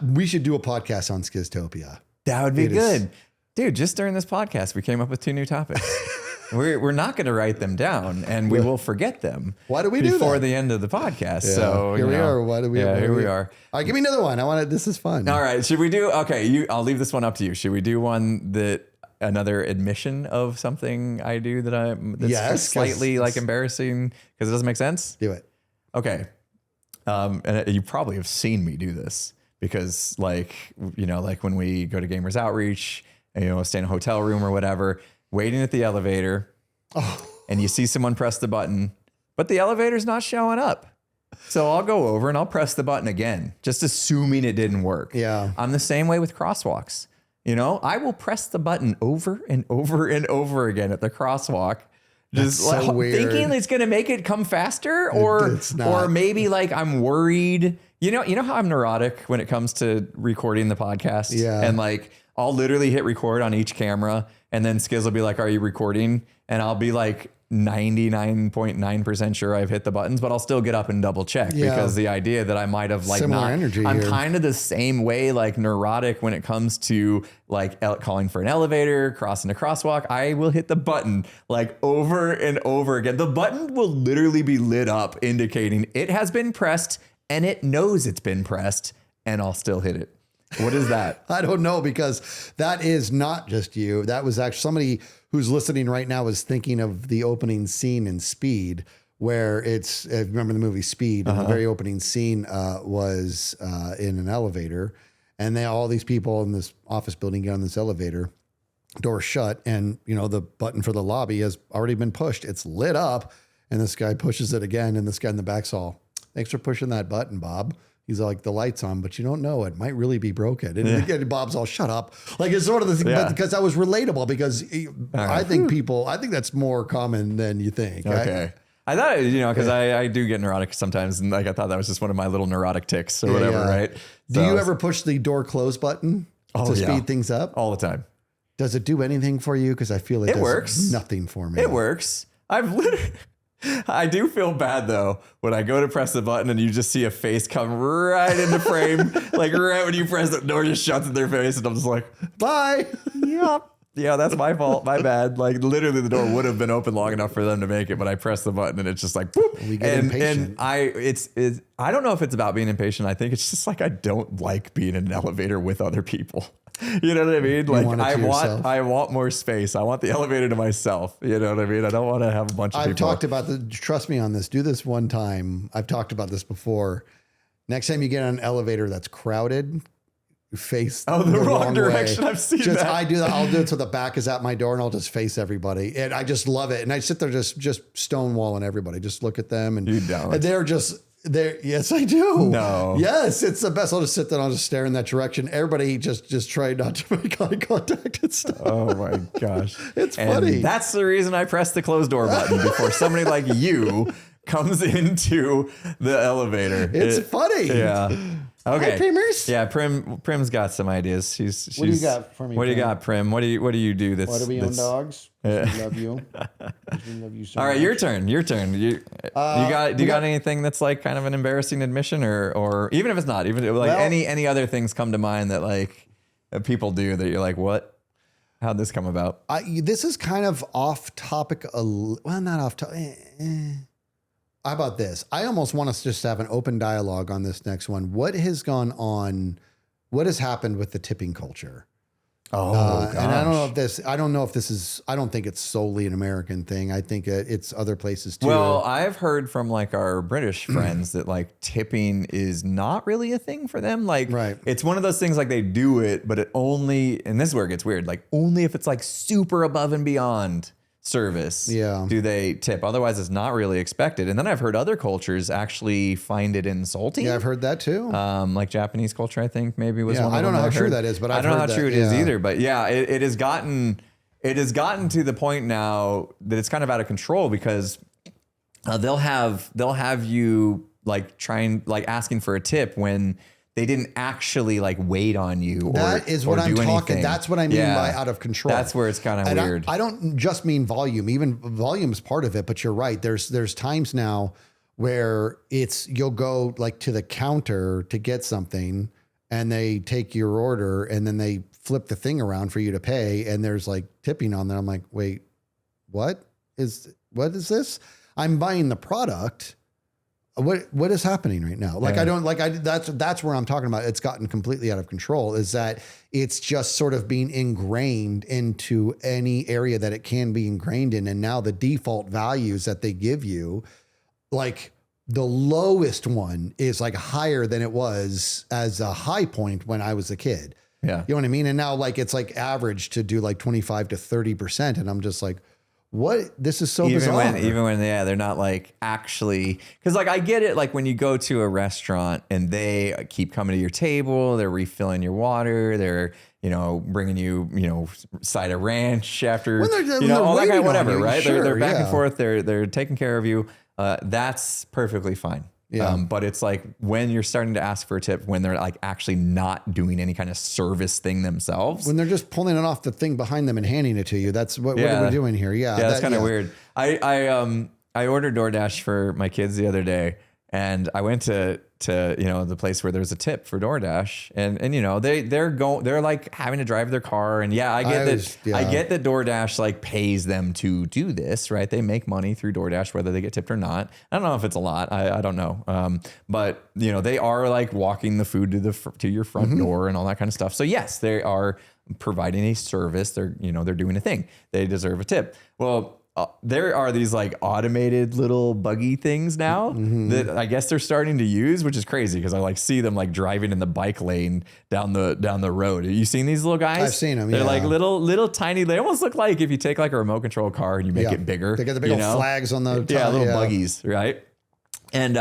S1: we should do a podcast on Skiztopia.
S2: That would be good, dude. Just during this podcast, we came up with 2 new topics. We're not going to write them down, and we will forget them.
S1: Why do we do that
S2: before the end of the podcast?
S1: Yeah.
S2: So
S1: here we are. Why do we?
S2: Yeah, here we are.
S1: All right, give me another one. I want it. This is fun.
S2: All right, should we do? Okay, I'll leave this one up to you. Should we do one that? Another admission of something I do that's slightly like embarrassing because it doesn't make sense?
S1: Do it.
S2: Okay. And you probably have seen me do this because like when we go to Gamers Outreach and, stay in a hotel room or whatever, waiting at the elevator and you see someone press the button, but the elevator's not showing up. So I'll go over and I'll press the button again, just assuming it didn't work.
S1: Yeah.
S2: I'm the same way with crosswalks. I will press the button over and over and over again at the crosswalk, just
S1: so weird.
S2: Thinking it's going to make it come faster, or maybe like I'm worried. You know how I'm neurotic when it comes to recording the podcast.
S1: Yeah,
S2: and like I'll literally hit record on each camera, and then Skizz will be like, "Are you recording?" And I'll be like 99.9% sure I've hit the buttons, but I'll still get up and double check because the idea that I might have like
S1: similar energy.
S2: I'm kind of the same way, like neurotic when it comes to like calling for an elevator, crossing a crosswalk. I will hit the button like over and over again. The button will literally be lit up indicating it has been pressed and it knows it's been pressed, and I'll still hit it. What is that?
S1: I don't know, because that is not just you. That was actually somebody who's listening right now is thinking of the opening scene in Speed, where it's, remember the movie Speed, and the very opening scene was in an elevator, and all these people in this office building get on this elevator, door shut, and the button for the lobby has already been pushed. It's lit up, and this guy pushes it again, and this guy in the back's all, "Thanks for pushing that button, Bob." He's like, "The light's on, but you don't know, it might really be broken." And Bob's all, "Shut up." Like, it's sort of the thing, but because that was relatable, because I think that's more common than you think.
S2: Okay. I thought, because I do get neurotic sometimes, and like I thought that was just one of my little neurotic tics or whatever, right?
S1: Do you ever push the door close button to speed things up?
S2: All the time.
S1: Does it do anything for you? Because I feel it does
S2: works.
S1: nothing for me.
S2: It works. I've literally... I do feel bad though when I go to press the button and you just see a face come right into frame, like right when you press the door just shuts in their face, and I'm just like, bye. Yep. Yeah, that's my fault. My bad. Like literally the door would have been open long enough for them to make it, but I press the button and it's just like boop.
S1: We get impatient.
S2: And I don't know if it's about being impatient. I think it's just like I don't like being in an elevator with other people. You know what I mean? Like I want more space. I want the elevator to myself. You know what I mean? I don't want to have a bunch of people.
S1: I've talked about the, trust me on this. Do this one time. I've talked about this before. Next time you get on an elevator that's crowded, face
S2: the wrong direction. I've seen that.
S1: I do that. I'll do it so the back is at my door and I'll just face everybody. And I just love it. And I sit there just stonewalling everybody. Just look at them and,
S2: you don't.
S1: And they're just yes, I do.
S2: No.
S1: Yes, it's the best. I'll just sit there and I'll just stare in that direction. Everybody just try not to make eye contact and stuff.
S2: Oh my gosh.
S1: It's funny.
S2: That's the reason I press the close door button before somebody like you comes into the elevator.
S1: It's funny.
S2: Yeah. Okay.
S1: Hi, Primers.
S2: Yeah, Prim's got some ideas. What
S1: do you got for me?
S2: What do you got, Prim? What do you do?
S1: Why do we own dogs? We love you. We love you so
S2: All right,
S1: much.
S2: your turn. Do you got anything that's like kind of an embarrassing admission, or even if it's not, even like any other things come to mind that like people do that you're like, what? How'd this come about?
S1: This is kind of off topic. Well, not off topic. How about this? I almost want us just to have an open dialogue on this next one. What has gone on? What has happened with the tipping culture?
S2: Oh, gosh.
S1: And I don't know if this is, I don't think it's solely an American thing. I think it's other places too.
S2: Well, I've heard from like our British friends that like tipping is not really a thing for them. Like it's one of those things like they do it, but it only, and this is where it gets weird, like only if it's like super above and beyond service do they tip. Otherwise it's not really expected. And then I've heard other cultures actually find it insulting.
S1: Yeah, I've heard that too.
S2: Like Japanese culture, I think maybe was one of them.
S1: I don't know how true that is, but I don't know how true
S2: it is either. But yeah, it has gotten to the point now that it's kind of out of control because they'll have you like trying, like asking for a tip when they didn't actually like wait on you.
S1: That is what I'm talking.
S2: Anything.
S1: That's what I mean by out of control.
S2: That's where it's kind of weird.
S1: I don't just mean volume. Even volume is part of it, but you're right. There's times now where you'll go like to the counter to get something and they take your order and then they flip the thing around for you to pay. And there's like tipping on there. I'm like, wait, what is this? I'm buying the product. What is happening right now? Like, that's where I'm talking about. It's gotten completely out of control, is that it's just sort of being ingrained into any area that it can be ingrained in. And now the default values that they give you, like the lowest one is like higher than it was as a high point when I was a kid.
S2: Yeah.
S1: You know what I mean? And now like, it's like average to do like 25 to 30%. And I'm just like, what? This is so bizarre.
S2: Even when they're not like actually, because like I get it, like when you go to a restaurant and they keep coming to your table, they're refilling your water, they're bringing you side of ranch after all that kind of whatever, right?
S1: Sure,
S2: they're back and forth, they're taking care of you. That's perfectly fine.
S1: Yeah.
S2: But it's like when you're starting to ask for a tip, when they're like actually not doing any kind of service thing themselves.
S1: When they're just pulling it off the thing behind them and handing it to you. That's what are we doing here? Yeah.
S2: Yeah, that's kind of weird. I ordered DoorDash for my kids the other day, and I went to the place where there's a tip for DoorDash, and they're like having to drive their car, and I get that DoorDash like pays them to do this, right? They make money through DoorDash whether they get tipped or not. I don't know if it's a lot. I don't know. But they are like walking the food to your front door and all that kind of stuff. So yes, they are providing a service. They're doing a thing. They deserve a tip. Well, there are these like automated little buggy things now that I guess they're starting to use, which is crazy because I like see them like driving in the bike lane down the road. Have you seen these little guys?
S1: I've seen them.
S2: They're like little tiny. They almost look like if you take like a remote control car and you make it bigger.
S1: They got the big old flags on the
S2: top. Little buggies, right? And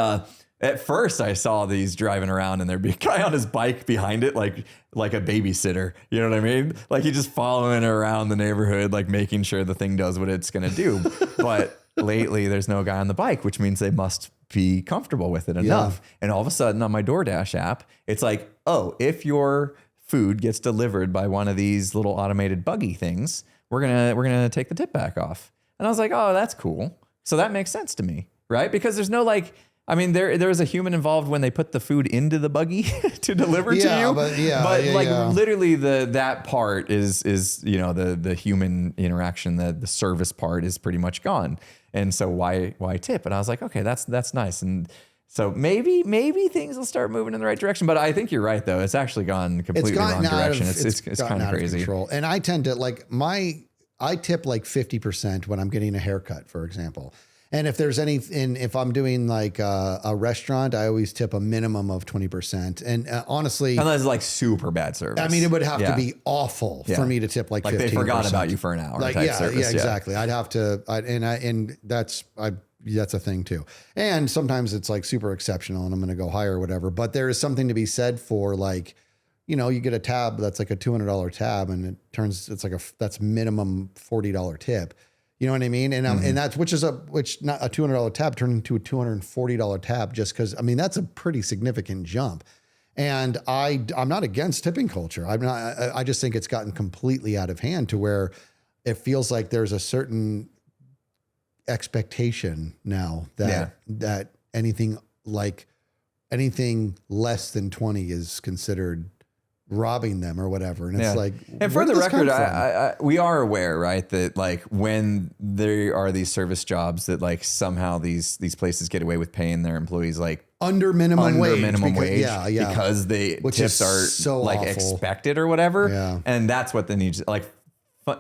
S2: at first I saw these driving around and there'd be a guy on his bike behind it, like a babysitter. You know what I mean? Like he's just following around the neighborhood, like making sure the thing does what it's going to do. But lately there's no guy on the bike, which means they must be comfortable with it enough. And all of a sudden on my DoorDash app, it's like, oh, if your food gets delivered by one of these little automated buggy things, we're going to take the tip back off. And I was like, oh, that's cool. So that makes sense to me, right? Because there's no like, I mean, there's a human involved when they put the food into the buggy to deliver to you. But literally that part is the human interaction, the service part is pretty much gone. And so why tip? And I was like, okay, that's nice. And so maybe things will start moving in the right direction. But I think you're right though. It's actually gone completely wrong direction. It's kind of crazy.
S1: Control. And I tend to I tip like 50% when I'm getting a haircut, for example. And if there's if I'm doing like a restaurant, I always tip a minimum of 20%. And honestly,
S2: unless it's like super bad service.
S1: I mean, it would have to be awful for me to tip like 15%.
S2: They forgot about you for an hour.
S1: Like, exactly. I'd have to, and that's a thing too. And sometimes it's like super exceptional and I'm going to go higher or whatever. But there is something to be said for like, you get a tab that's like a $200 tab and that's minimum $40 tip. You know what I mean? And and that's which not a $200 tab turned into a $240 tab just because, I mean, that's a pretty significant jump. And I'm not against tipping culture. I just think it's gotten completely out of hand to where it feels like there's a certain expectation now that anything less than 20 is considered robbing them or whatever. And it's like,
S2: and for the record, we are aware, right, that like when there are these service jobs that like somehow these places get away with paying their employees like
S1: under minimum wage
S2: because tips are so like awful. Expected or whatever. Yeah. And that's what they need to like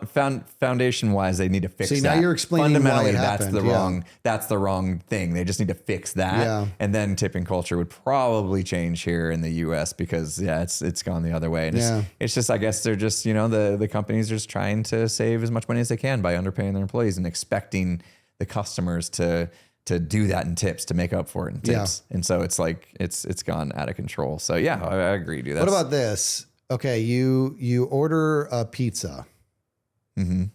S2: foundation wise, they need to fix that.
S1: Now you're explaining
S2: fundamentally
S1: why it happened.
S2: That's the wrong thing. They just need to fix that. Yeah. And then tipping culture would probably change here in the US because it's gone the other way. And it's just, I guess they're just, the companies are just trying to save as much money as they can by underpaying their employees and expecting the customers to do that in tips, to make up for it in tips. And so it's like, it's gone out of control. So I agree, dude.
S1: What about this? Okay. You order a pizza. Mm-hmm.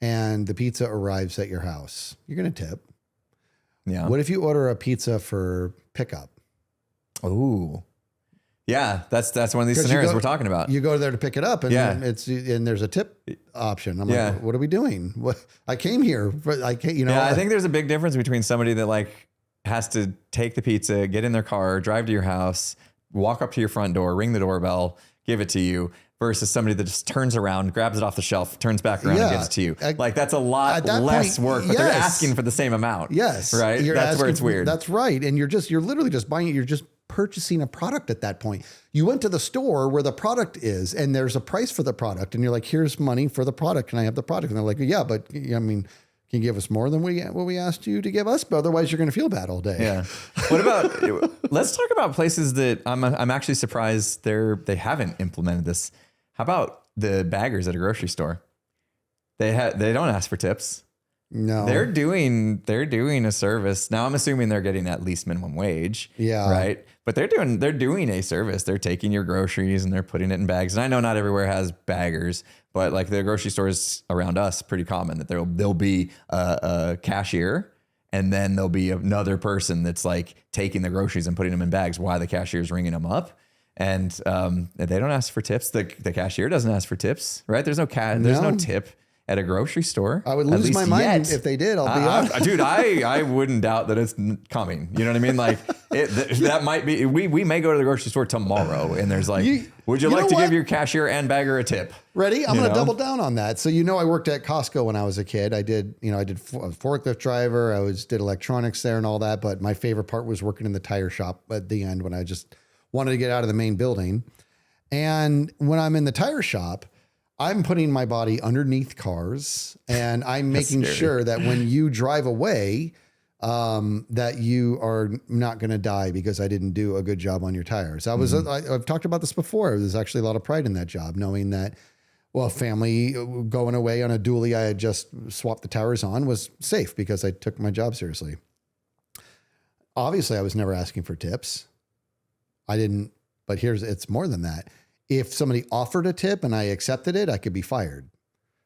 S1: And the pizza arrives at your house. You're going to tip. Yeah. What if you order a pizza for pickup?
S2: Oh, yeah. That's one of these scenarios we're talking about.
S1: You go there to pick it up, and and there's a tip option. I'm like, what are we doing? I came here, but I can't.
S2: I think there's a big difference between somebody that like has to take the pizza, get in their car, drive to your house, walk up to your front door, ring the doorbell, give it to you, versus somebody that just turns around, grabs it off the shelf, turns back around and gives it to you. Like that's a lot less work, but they're asking for the same amount.
S1: Yes.
S2: Right. That's where it's weird.
S1: That's right. And you're literally just buying it. You're just purchasing a product at that point. You went to the store where the product is and there's a price for the product and you're like, here's money for the product. Can I have the product? And they're like, yeah, but I mean, can you give us more than what we asked you to give us? But otherwise you're going to feel bad all day.
S2: Yeah. What about, let's talk about places that I'm actually surprised they haven't implemented this. How about the baggers at a grocery store? They don't ask for tips.
S1: No,
S2: they're doing a service. Now I'm assuming they're getting at least minimum wage.
S1: Yeah.
S2: Right. But they're doing a service. They're taking your groceries and they're putting it in bags. And I know not everywhere has baggers, but like the grocery stores around us, pretty common that there'll be a cashier and then there'll be another person that's like taking the groceries and putting them in bags while the cashier's ringing them up. And they don't ask for tips. The cashier doesn't ask for tips, right? There's no tip at a grocery store.
S1: I would lose my mind if they did. I'll be honest.
S2: Dude, I wouldn't doubt that it's coming. You know what I mean? Like that might be, we may go to the grocery store tomorrow and there's like, would you like to give your cashier and bagger a tip?
S1: Ready? I'm going to double down on that. So, I worked at Costco when I was a kid. I did forklift driver. I did electronics there and all that. But my favorite part was working in the tire shop at the end when I just wanted to get out of the main building. And when I'm in the tire shop, I'm putting my body underneath cars and I'm making sure that when you drive away, that you are not going to die because I didn't do a good job on your tires. I've talked about this before. There's actually a lot of pride in that job, knowing that, family going away on a dually I had just swapped the tires on was safe because I took my job seriously. Obviously, I was never asking for tips. I didn't, but it's more than that. If somebody offered a tip and I accepted it, I could be fired.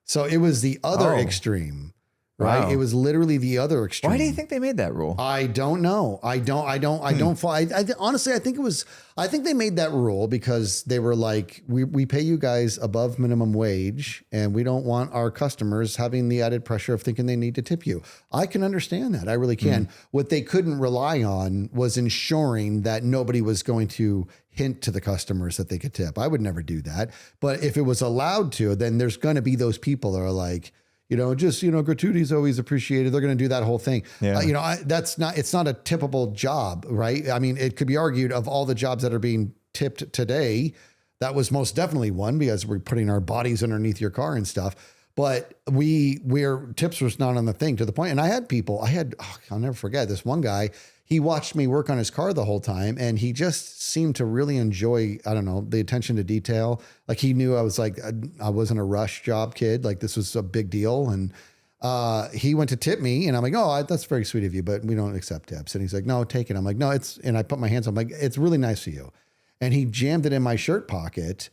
S1: So it was the other extreme Right.
S2: Wow.
S1: It was literally the other extreme.
S2: Why do you think they made that rule?
S1: I don't know. I don't follow. Honestly, I think they made that rule because they were like, we pay you guys above minimum wage and we don't want our customers having the added pressure of thinking they need to tip you. I can understand that. I really can. What they couldn't rely on was ensuring that nobody was going to hint to the customers that they could tip. I would never do that. But if it was allowed to, then there's going to be those people that are like, gratuity is always appreciated. They're going to do that whole thing.
S2: Yeah.
S1: It's not a tippable job, right? I mean, it could be argued of all the jobs that are being tipped today, that was most definitely one because we're putting our bodies underneath your car and stuff. But tips was not on the thing to the point. And I'll never forget this one guy. He watched me work on his car the whole time and he just seemed to really enjoy, I don't know, the attention to detail. Like he knew I was like, I wasn't a rush job kid. Like this was a big deal. And he went to tip me and I'm like, oh, that's very sweet of you, but we don't accept tips. And he's like, no, take it. I'm like, no, and I put my hands on, I'm like, it's really nice of you. And he jammed it in my shirt pocket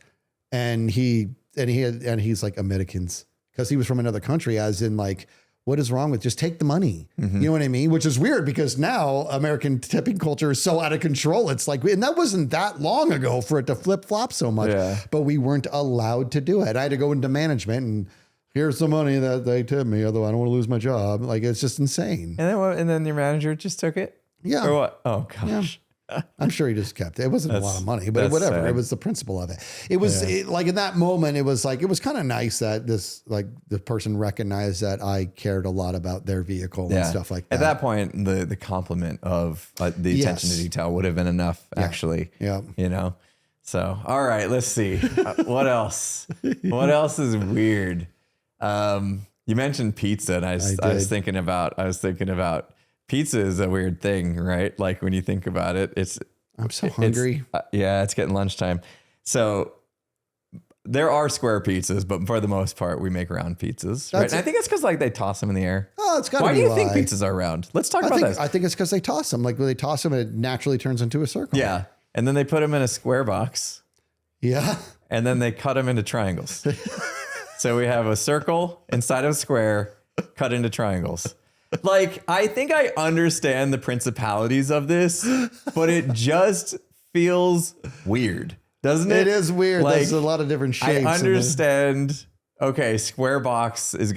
S1: and he's like Americans because he was from another country, as in like, what is wrong with just take the money? You know what I mean? Which is weird because now American tipping culture is so out of control. It's like, and that wasn't that long ago for it to flip flop so much, but we weren't allowed to do it. I had to go into management and here's the money that they tip me. Although I don't want to lose my job. Like, it's just insane.
S2: And then your manager just took it?
S1: Yeah.
S2: Or what? Oh gosh.
S1: Yeah. I'm sure he just kept it. It wasn't a lot of money, but whatever. Sad. It was the principle of it. It was like in that moment, it was kind of nice that the person recognized that I cared a lot all their vehicle and stuff like that.
S2: At that point, the compliment of the attention to detail would have been enough, actually. Yeah. So, all right, let's see. What else? What else is weird? You mentioned pizza, and I was thinking about pizza is a weird thing, right? Like when you think about it,
S1: I'm so hungry.
S2: It's getting lunchtime. So there are square pizzas, but for the most part, we make round pizzas. Right? And I think it's because they toss them in the air.
S1: Oh, it's got to be.
S2: Why do you think pizzas are round? Let's talk about this.
S1: I think it's because they toss them. Like when they toss them, it naturally turns into a circle.
S2: Yeah. And then they put them in a square box.
S1: Yeah.
S2: And then they cut them into triangles. So we have a circle inside of a square cut into triangles. Like, I think I understand the principalities of this, but it just feels weird, doesn't it?
S1: It is weird. There's a lot of different shapes.
S2: I understand. Okay, square box is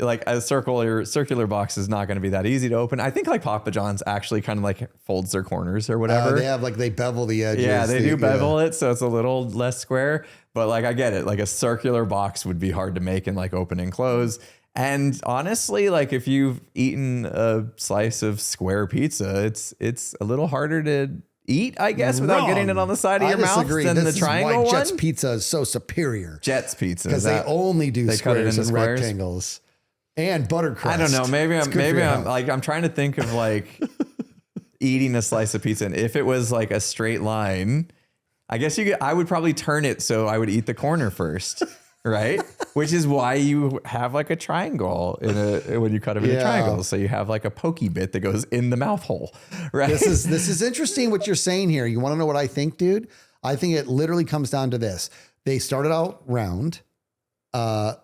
S2: like a circular box is not gonna be that easy to open. I think like Papa John's actually kind of like folds their corners or whatever.
S1: They bevel the edges.
S2: Yeah, they do bevel it, so it's a little less square. But like I get it. Like a circular box would be hard to make and like open and close. And honestly, like if you've eaten a slice of square pizza, it's a little harder to eat, I guess, without getting it on the side of your mouth than the triangle one.
S1: Jet's pizza is so superior.
S2: Jet's pizza,
S1: because they only do squares and rectangles and buttercrust.
S2: I don't know. Maybe I'm trying to think of like eating a slice of pizza, and if it was like a straight line, I guess I would probably turn it so I would eat the corner first. Right? Which is why you have like a triangle when you cut them into triangles. So you have like a pokey bit that goes in the mouth hole. Right. This
S1: is interesting what you're saying here. You want to know what I think, dude? I think it literally comes down to this. They started out round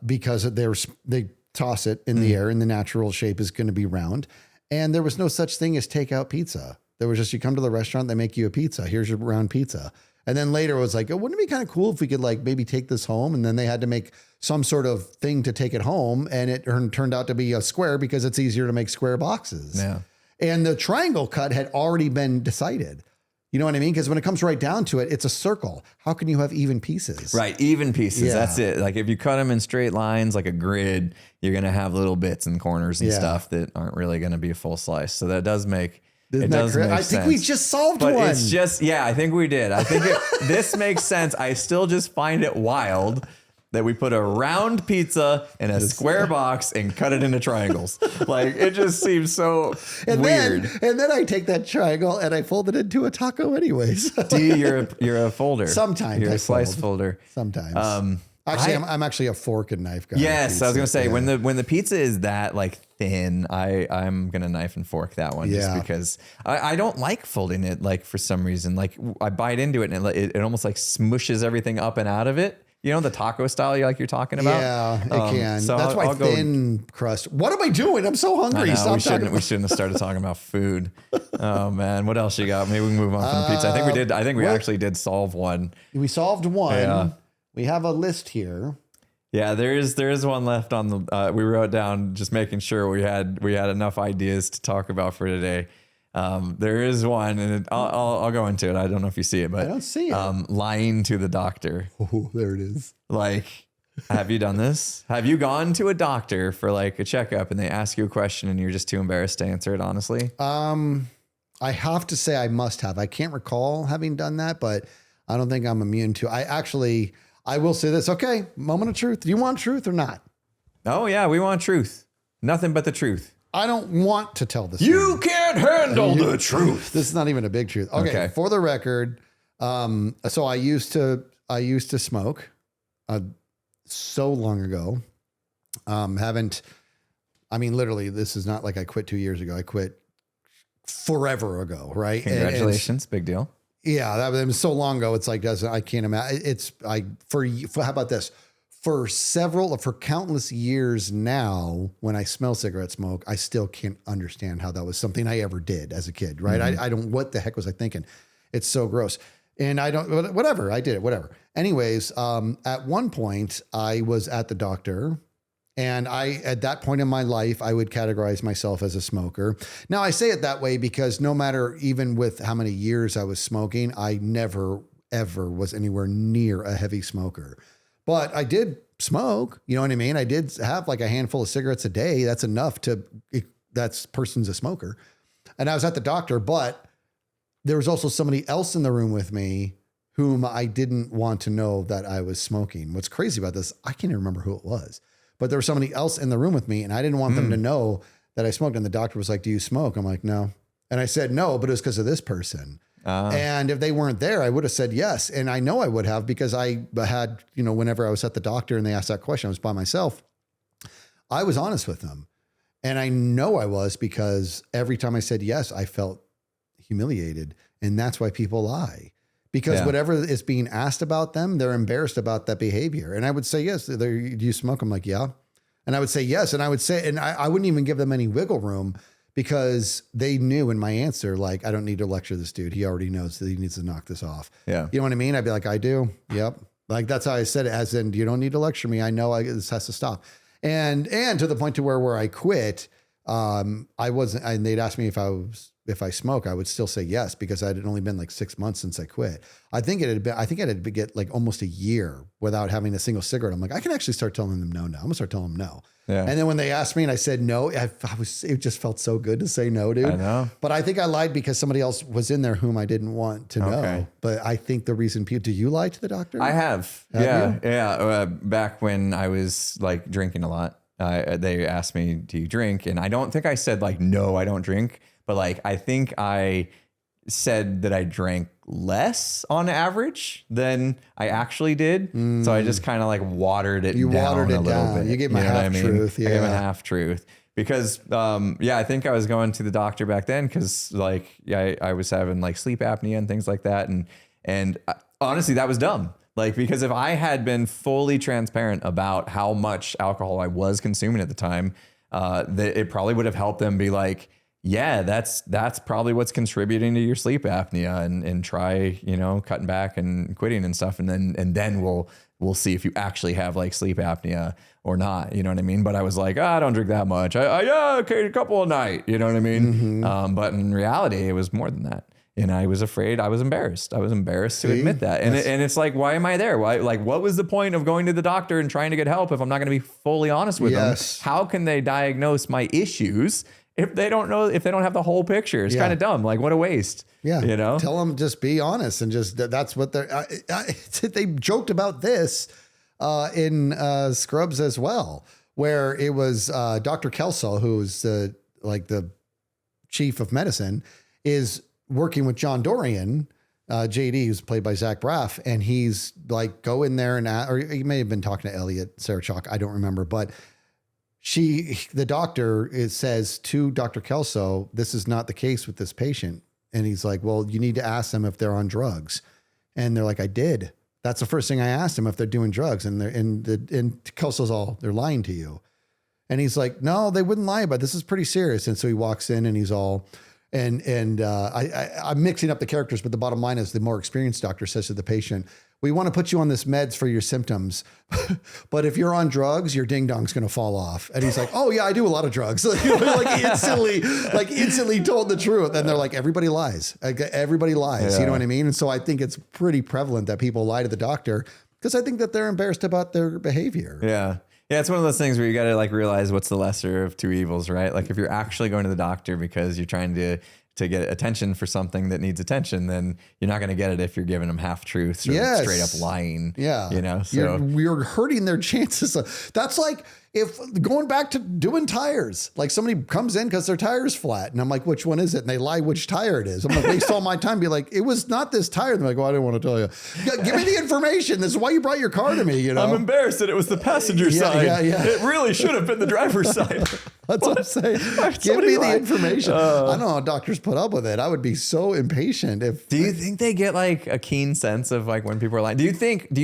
S1: because they toss it in the air and the natural shape is going to be round. And there was no such thing as takeout pizza. There was just, you come to the restaurant, they make you a pizza. Here's your round pizza. And then later it was like, oh, wouldn't it be kind of cool if we could like maybe take this home? And then they had to make some sort of thing to take it home. And it turned out to be a square because it's easier to make square boxes. Yeah. And the triangle cut had already been decided. You know what I mean? Because when it comes right down to it, it's a circle. How can you have even pieces?
S2: Right. Even pieces. Yeah. That's it. Like if you cut them in straight lines, like a grid, you're going to have little bits and corners and stuff that aren't really going to be a full slice. So that does make... I think
S1: we just solved one.
S2: It's just, I think we did. I think this makes sense. I still just find it wild that we put a round pizza in a square box and cut it into triangles. Like it just seems so weird.
S1: And then I take that triangle and I fold it into a taco anyways.
S2: You're a folder.
S1: Sometimes
S2: you're a slice folder.
S1: Sometimes. Actually, I'm actually a fork and knife guy.
S2: Yes, I was gonna say when the pizza is that like thin, I'm gonna knife and fork that one just because I don't like folding it like for some reason. Like I bite into it and it almost like smushes everything up and out of it. you know, the taco style you're talking about.
S1: Yeah, it can.
S2: So
S1: that's why thin crust. What am I doing? I'm so hungry.
S2: We shouldn't have started talking about food. Oh man, what else you got? Maybe we can move on from the pizza. I think we actually did solve one.
S1: We solved one. Yeah. We have a list here.
S2: Yeah, there is one left on the. We wrote down just making sure we had enough ideas to talk about for today. There is one, and I'll go into it. I don't know if you see it, but
S1: I don't see it.
S2: Lying to the doctor.
S1: Oh, there it is.
S2: Like, have you done this? Have you gone to a doctor for like a checkup and they ask you a question and you're just too embarrassed to answer it honestly?
S1: I have to say I must have. I can't recall having done that, but I don't think I'm immune to. I will say this. Okay, moment of truth. Do you want truth or not?
S2: Oh yeah, we want truth. Nothing but the truth.
S1: I don't want to tell this.
S2: You can't handle the truth.
S1: This is not even a big truth. Okay. For the record, so I used to smoke so long ago. Literally, this is not like I quit 2 years ago. I quit forever ago, right?
S2: Congratulations, big deal.
S1: Yeah, that was so long ago. It's like, I can't imagine. How about this? For countless years now, when I smell cigarette smoke, I still can't understand how that was something I ever did as a kid, right? Mm-hmm. I don't, what the heck was I thinking? It's so gross. And I don't, whatever, I did it, whatever. Anyways, at one point I was at the doctor, and at that point in my life, I would categorize myself as a smoker. Now I say it that way because no matter, even with how many years I was smoking, I never, ever was anywhere near a heavy smoker. But I did smoke, you know what I mean? I did have like a handful of cigarettes a day. That's enough that person's a smoker. And I was at the doctor, but there was also somebody else in the room with me whom I didn't want to know that I was smoking. What's crazy about this, I can't even remember who it was, but there was somebody else in the room with me and I didn't want them to know that I smoked. And the doctor was like, "Do you smoke?" I'm like, "No." And I said, "No, but it was because of this person." And if they weren't there, I would have said yes. And I know I would have, because I had, whenever I was at the doctor and they asked that question, I was by myself. I was honest with them. And I know I was, because every time I said yes, I felt humiliated. And that's why people lie, because whatever is being asked about them, they're embarrassed about that behavior. And I would say, "Yes, do you smoke?" I'm like, "Yeah." And I would say yes. And I would say, and I wouldn't even give them any wiggle room, because they knew in my answer, like, I don't need to lecture this dude. He already knows that he needs to knock this off. Yeah. You know what I mean? I'd be like, "I do." Yep. Like, that's how I said it, as in, you don't need to lecture me. I know this has to stop. And to the point to where I quit, I wasn't, and they'd ask me if I smoke, I would still say yes, because it had only been like 6 months since I quit. I think it had to get like almost a year without having a single cigarette. I'm like, I can actually start telling them no now. I'm gonna start telling them no. Yeah. And then when they asked me and I said no, it just felt so good to say no, dude. I know. But I think I lied because somebody else was in there whom I didn't want to know. But I think the reason do you lie to the doctor?
S2: I have. Yeah. Back when I was like drinking a lot, they asked me, "Do you drink?" And I don't think I said like, "No, I don't drink." But like, I think I said that I drank less on average than I actually did. So I just kind of like watered it down a little bit.
S1: You gave me a half truth. Yeah.
S2: I gave him a half truth because, I think I was going to the doctor back then because like, I was having like sleep apnea and things like that. And honestly, that was dumb. Like, because if I had been fully transparent about how much alcohol I was consuming at the time, it probably would have helped them be like, "Yeah, that's probably what's contributing to your sleep apnea, and try, cutting back and quitting and stuff. And then we'll see if you actually have like sleep apnea or not." You know what I mean? But I was like, "I don't drink that much. Okay, a couple a night." You know what I mean? Mm-hmm. But in reality, it was more than that. And I was afraid. I was embarrassed. To admit that. And it's like, why am I there? Why? Like, what was the point of going to the doctor and trying to get help if I'm not going to be fully honest with them? How can they diagnose my issues if they don't know, if they don't have the whole picture? It's kind of dumb. Like, what a waste.
S1: Yeah. Tell them, just be honest, and just, that's what they joked about this in Scrubs as well, where it was Dr. Kelso, who's the chief of medicine, is working with John Dorian, JD, who's played by Zach Braff. And he's like, go in there or he may have been talking to Elliot Sarachok. I don't remember, but the doctor says to Dr. Kelso, "This is not the case with this patient." And he's like, "Well, you need to ask them if they're on drugs." And they're like, "I did." That's the first thing I asked him, if they're doing drugs, and Kelso's they're lying to you. And he's like, no, they wouldn't lie about it. This is pretty serious. And so he walks in and he's all, I'm mixing up the characters, but the bottom line is the more experienced doctor says to the patient, we want to put you on this meds for your symptoms, but if you're on drugs, your ding dong's going to fall off. And he's like, oh yeah, I do a lot of drugs. Like instantly told the truth. And they're like, everybody lies. Everybody lies. Yeah. You know what I mean? And so I think it's pretty prevalent that people lie to the doctor because I think that they're embarrassed about their behavior.
S2: Yeah. Yeah, it's one of those things where you got to like realize what's the lesser of two evils, right? Like if you're actually going to the doctor because you're trying to get attention for something that needs attention, then you're not going to get it if you're giving them half truths or straight up lying.
S1: Yeah.
S2: You know, so
S1: you're hurting their chances. That's like if going back to doing tires, like somebody comes in because their tire's flat and I'm like, which one is it? And they lie which tire it is. I'm like, waste all my time. Be like, it was not this tire. They're like, well, I didn't want to tell you. Give me the information. This is why you brought your car to me. You know,
S2: I'm embarrassed that it was the passenger side. Yeah. It really should have been the driver's side.
S1: That's what I'm saying. Give me the information. I don't know how doctors put up with it. I would be so impatient.
S2: Do you think they get like a keen sense of like when people are lying? Do you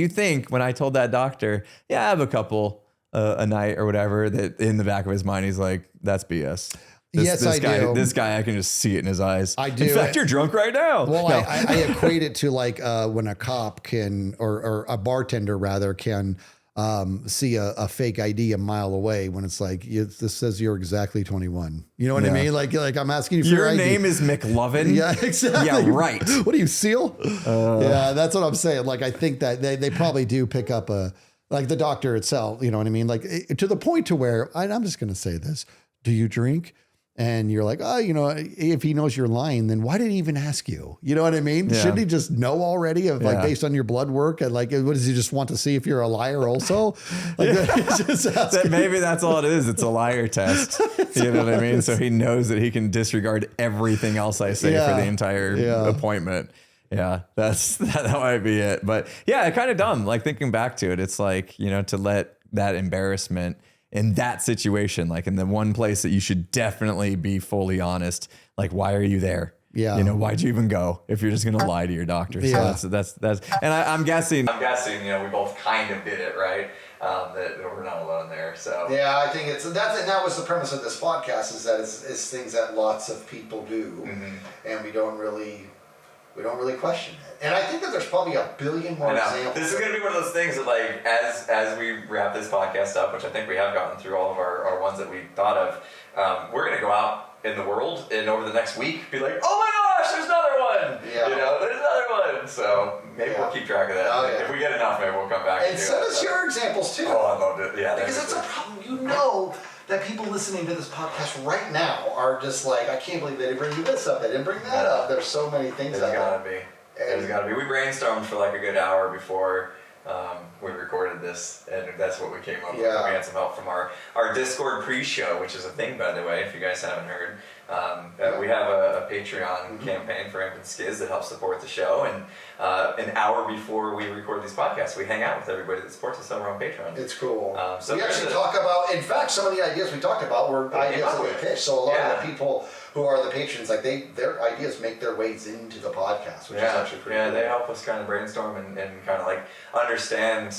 S2: think when I told that doctor, yeah, I have a couple a night or whatever, that in the back of his mind, he's like, that's BS. This guy, I can just see it in his eyes.
S1: I do.
S2: In fact, you're drunk right now.
S1: Well, no. I equate it to like when a cop can, or a bartender rather, can see a fake ID a mile away when it's like, this says you're exactly 21. You know what I mean? Like I'm asking you for your ID.
S2: Your name is McLovin?
S1: Yeah, exactly.
S2: Yeah, right.
S1: What are you, SEAL? Yeah, that's what I'm saying. Like, I think that they probably do pick up like the doctor itself, you know what I mean? Like to the point to where, I'm just going to say this. Do you drink? And you're like, oh, you know, if he knows you're lying, then why did he even ask you? You know what I mean? Yeah. Shouldn't he just know already like based on your blood work? And like, what does he just want to see if you're a liar also? Like,
S2: maybe that's all it is. It's a liar test. You know what I mean? So he knows that he can disregard everything else I say for the entire appointment. Yeah, that might be it. But yeah, kind of dumb. Like thinking back to it, it's like, you know, to let that embarrassment in that situation, like in the one place that you should definitely be fully honest, like, why are you there?
S1: Yeah.
S2: You know, why'd you even go if you're just going to lie to your doctor?
S1: Yeah.
S2: So that's, and I'm guessing, you know, we both kind of did it, right? That we're not alone there. So
S1: yeah, I think that was the premise of this podcast, is that it's things that lots of people do, and we don't really question it. And I think that there's probably a billion more examples.
S2: This is going to be one of those things that, like, as we wrap this podcast up, which I think we have gotten through all of our ones that we thought of, we're going to go out in the world and over the next week be like, oh my gosh, there's another one! Yeah. You know, there's another one! So maybe we'll keep track of that. Oh, yeah. If we get enough, maybe we'll come back
S1: and send us your examples too.
S2: Oh, I loved it. Yeah.
S1: Because it's a problem, you know, that people listening to this podcast right now are just like, I can't believe they didn't bring you this up, they didn't bring that up. There's so many things out there.
S2: There's gotta be. We brainstormed for like a good hour before we recorded this, and that's what we came up with. We had some help from our Discord pre-show, which is a thing, by the way, if you guys haven't heard. We have a Patreon campaign for Imp and Skizz that helps support the show, and an hour before we record these podcasts, we hang out with everybody that supports us over on Patreon.
S1: It's cool. So we actually talk about, in fact, some of the ideas we talked about were ideas that we pitched. So a lot of the people who are the patrons, like their ideas make their ways into the podcast, which is actually pretty cool.
S2: Yeah, they help us kind of brainstorm and kind of like understand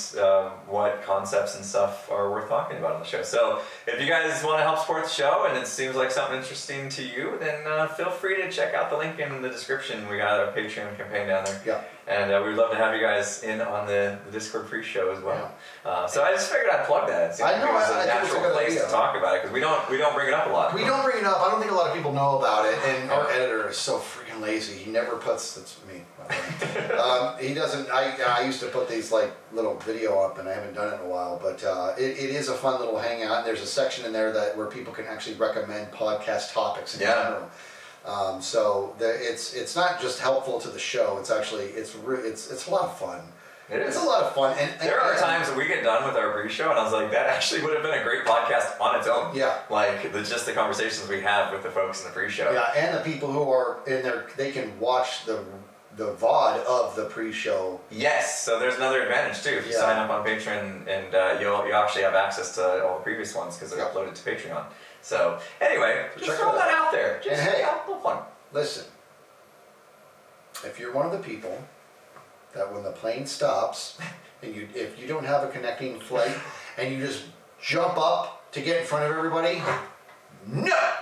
S2: what concepts and stuff are worth talking about on the show. So if you guys want to help support the show and it seems like something interesting to you, then feel free to check out the link in the description. We got a Patreon campaign down there.
S1: Yeah.
S2: And we'd love to have you guys in on the Discord pre-show as well. Yeah. So I just figured I'd plug that. It seems like it was a natural place to talk about it, because we don't bring it up a lot.
S1: We don't bring it up. I don't think a lot of people know about it. And our editor is so freaking lazy. He never puts. That's me. He doesn't. I used to put these like little video up, and I haven't done it in a while. But it is a fun little hangout. And there's a section in there where people can actually recommend podcast topics in general. So it's not just helpful to the show. It's actually it's a lot of fun. It's a lot of fun. And
S2: there are times that we get done with our pre-show, and I was like, that actually would have been a great podcast on its own.
S1: Yeah.
S2: Like just the conversations we have with the folks in the pre-show.
S1: Yeah, and the people who are in there, they can watch the VOD of the pre-show.
S2: Yes, so there's another advantage too. If you sign up on Patreon, and you actually have access to all the previous ones because they're uploaded to Patreon. So anyway, just throw that out there. Just
S1: and hey,
S2: have a little fun.
S1: Listen, if you're one of the people that when the plane stops, and if you don't have a connecting flight, and you just jump up to get in front of everybody, no!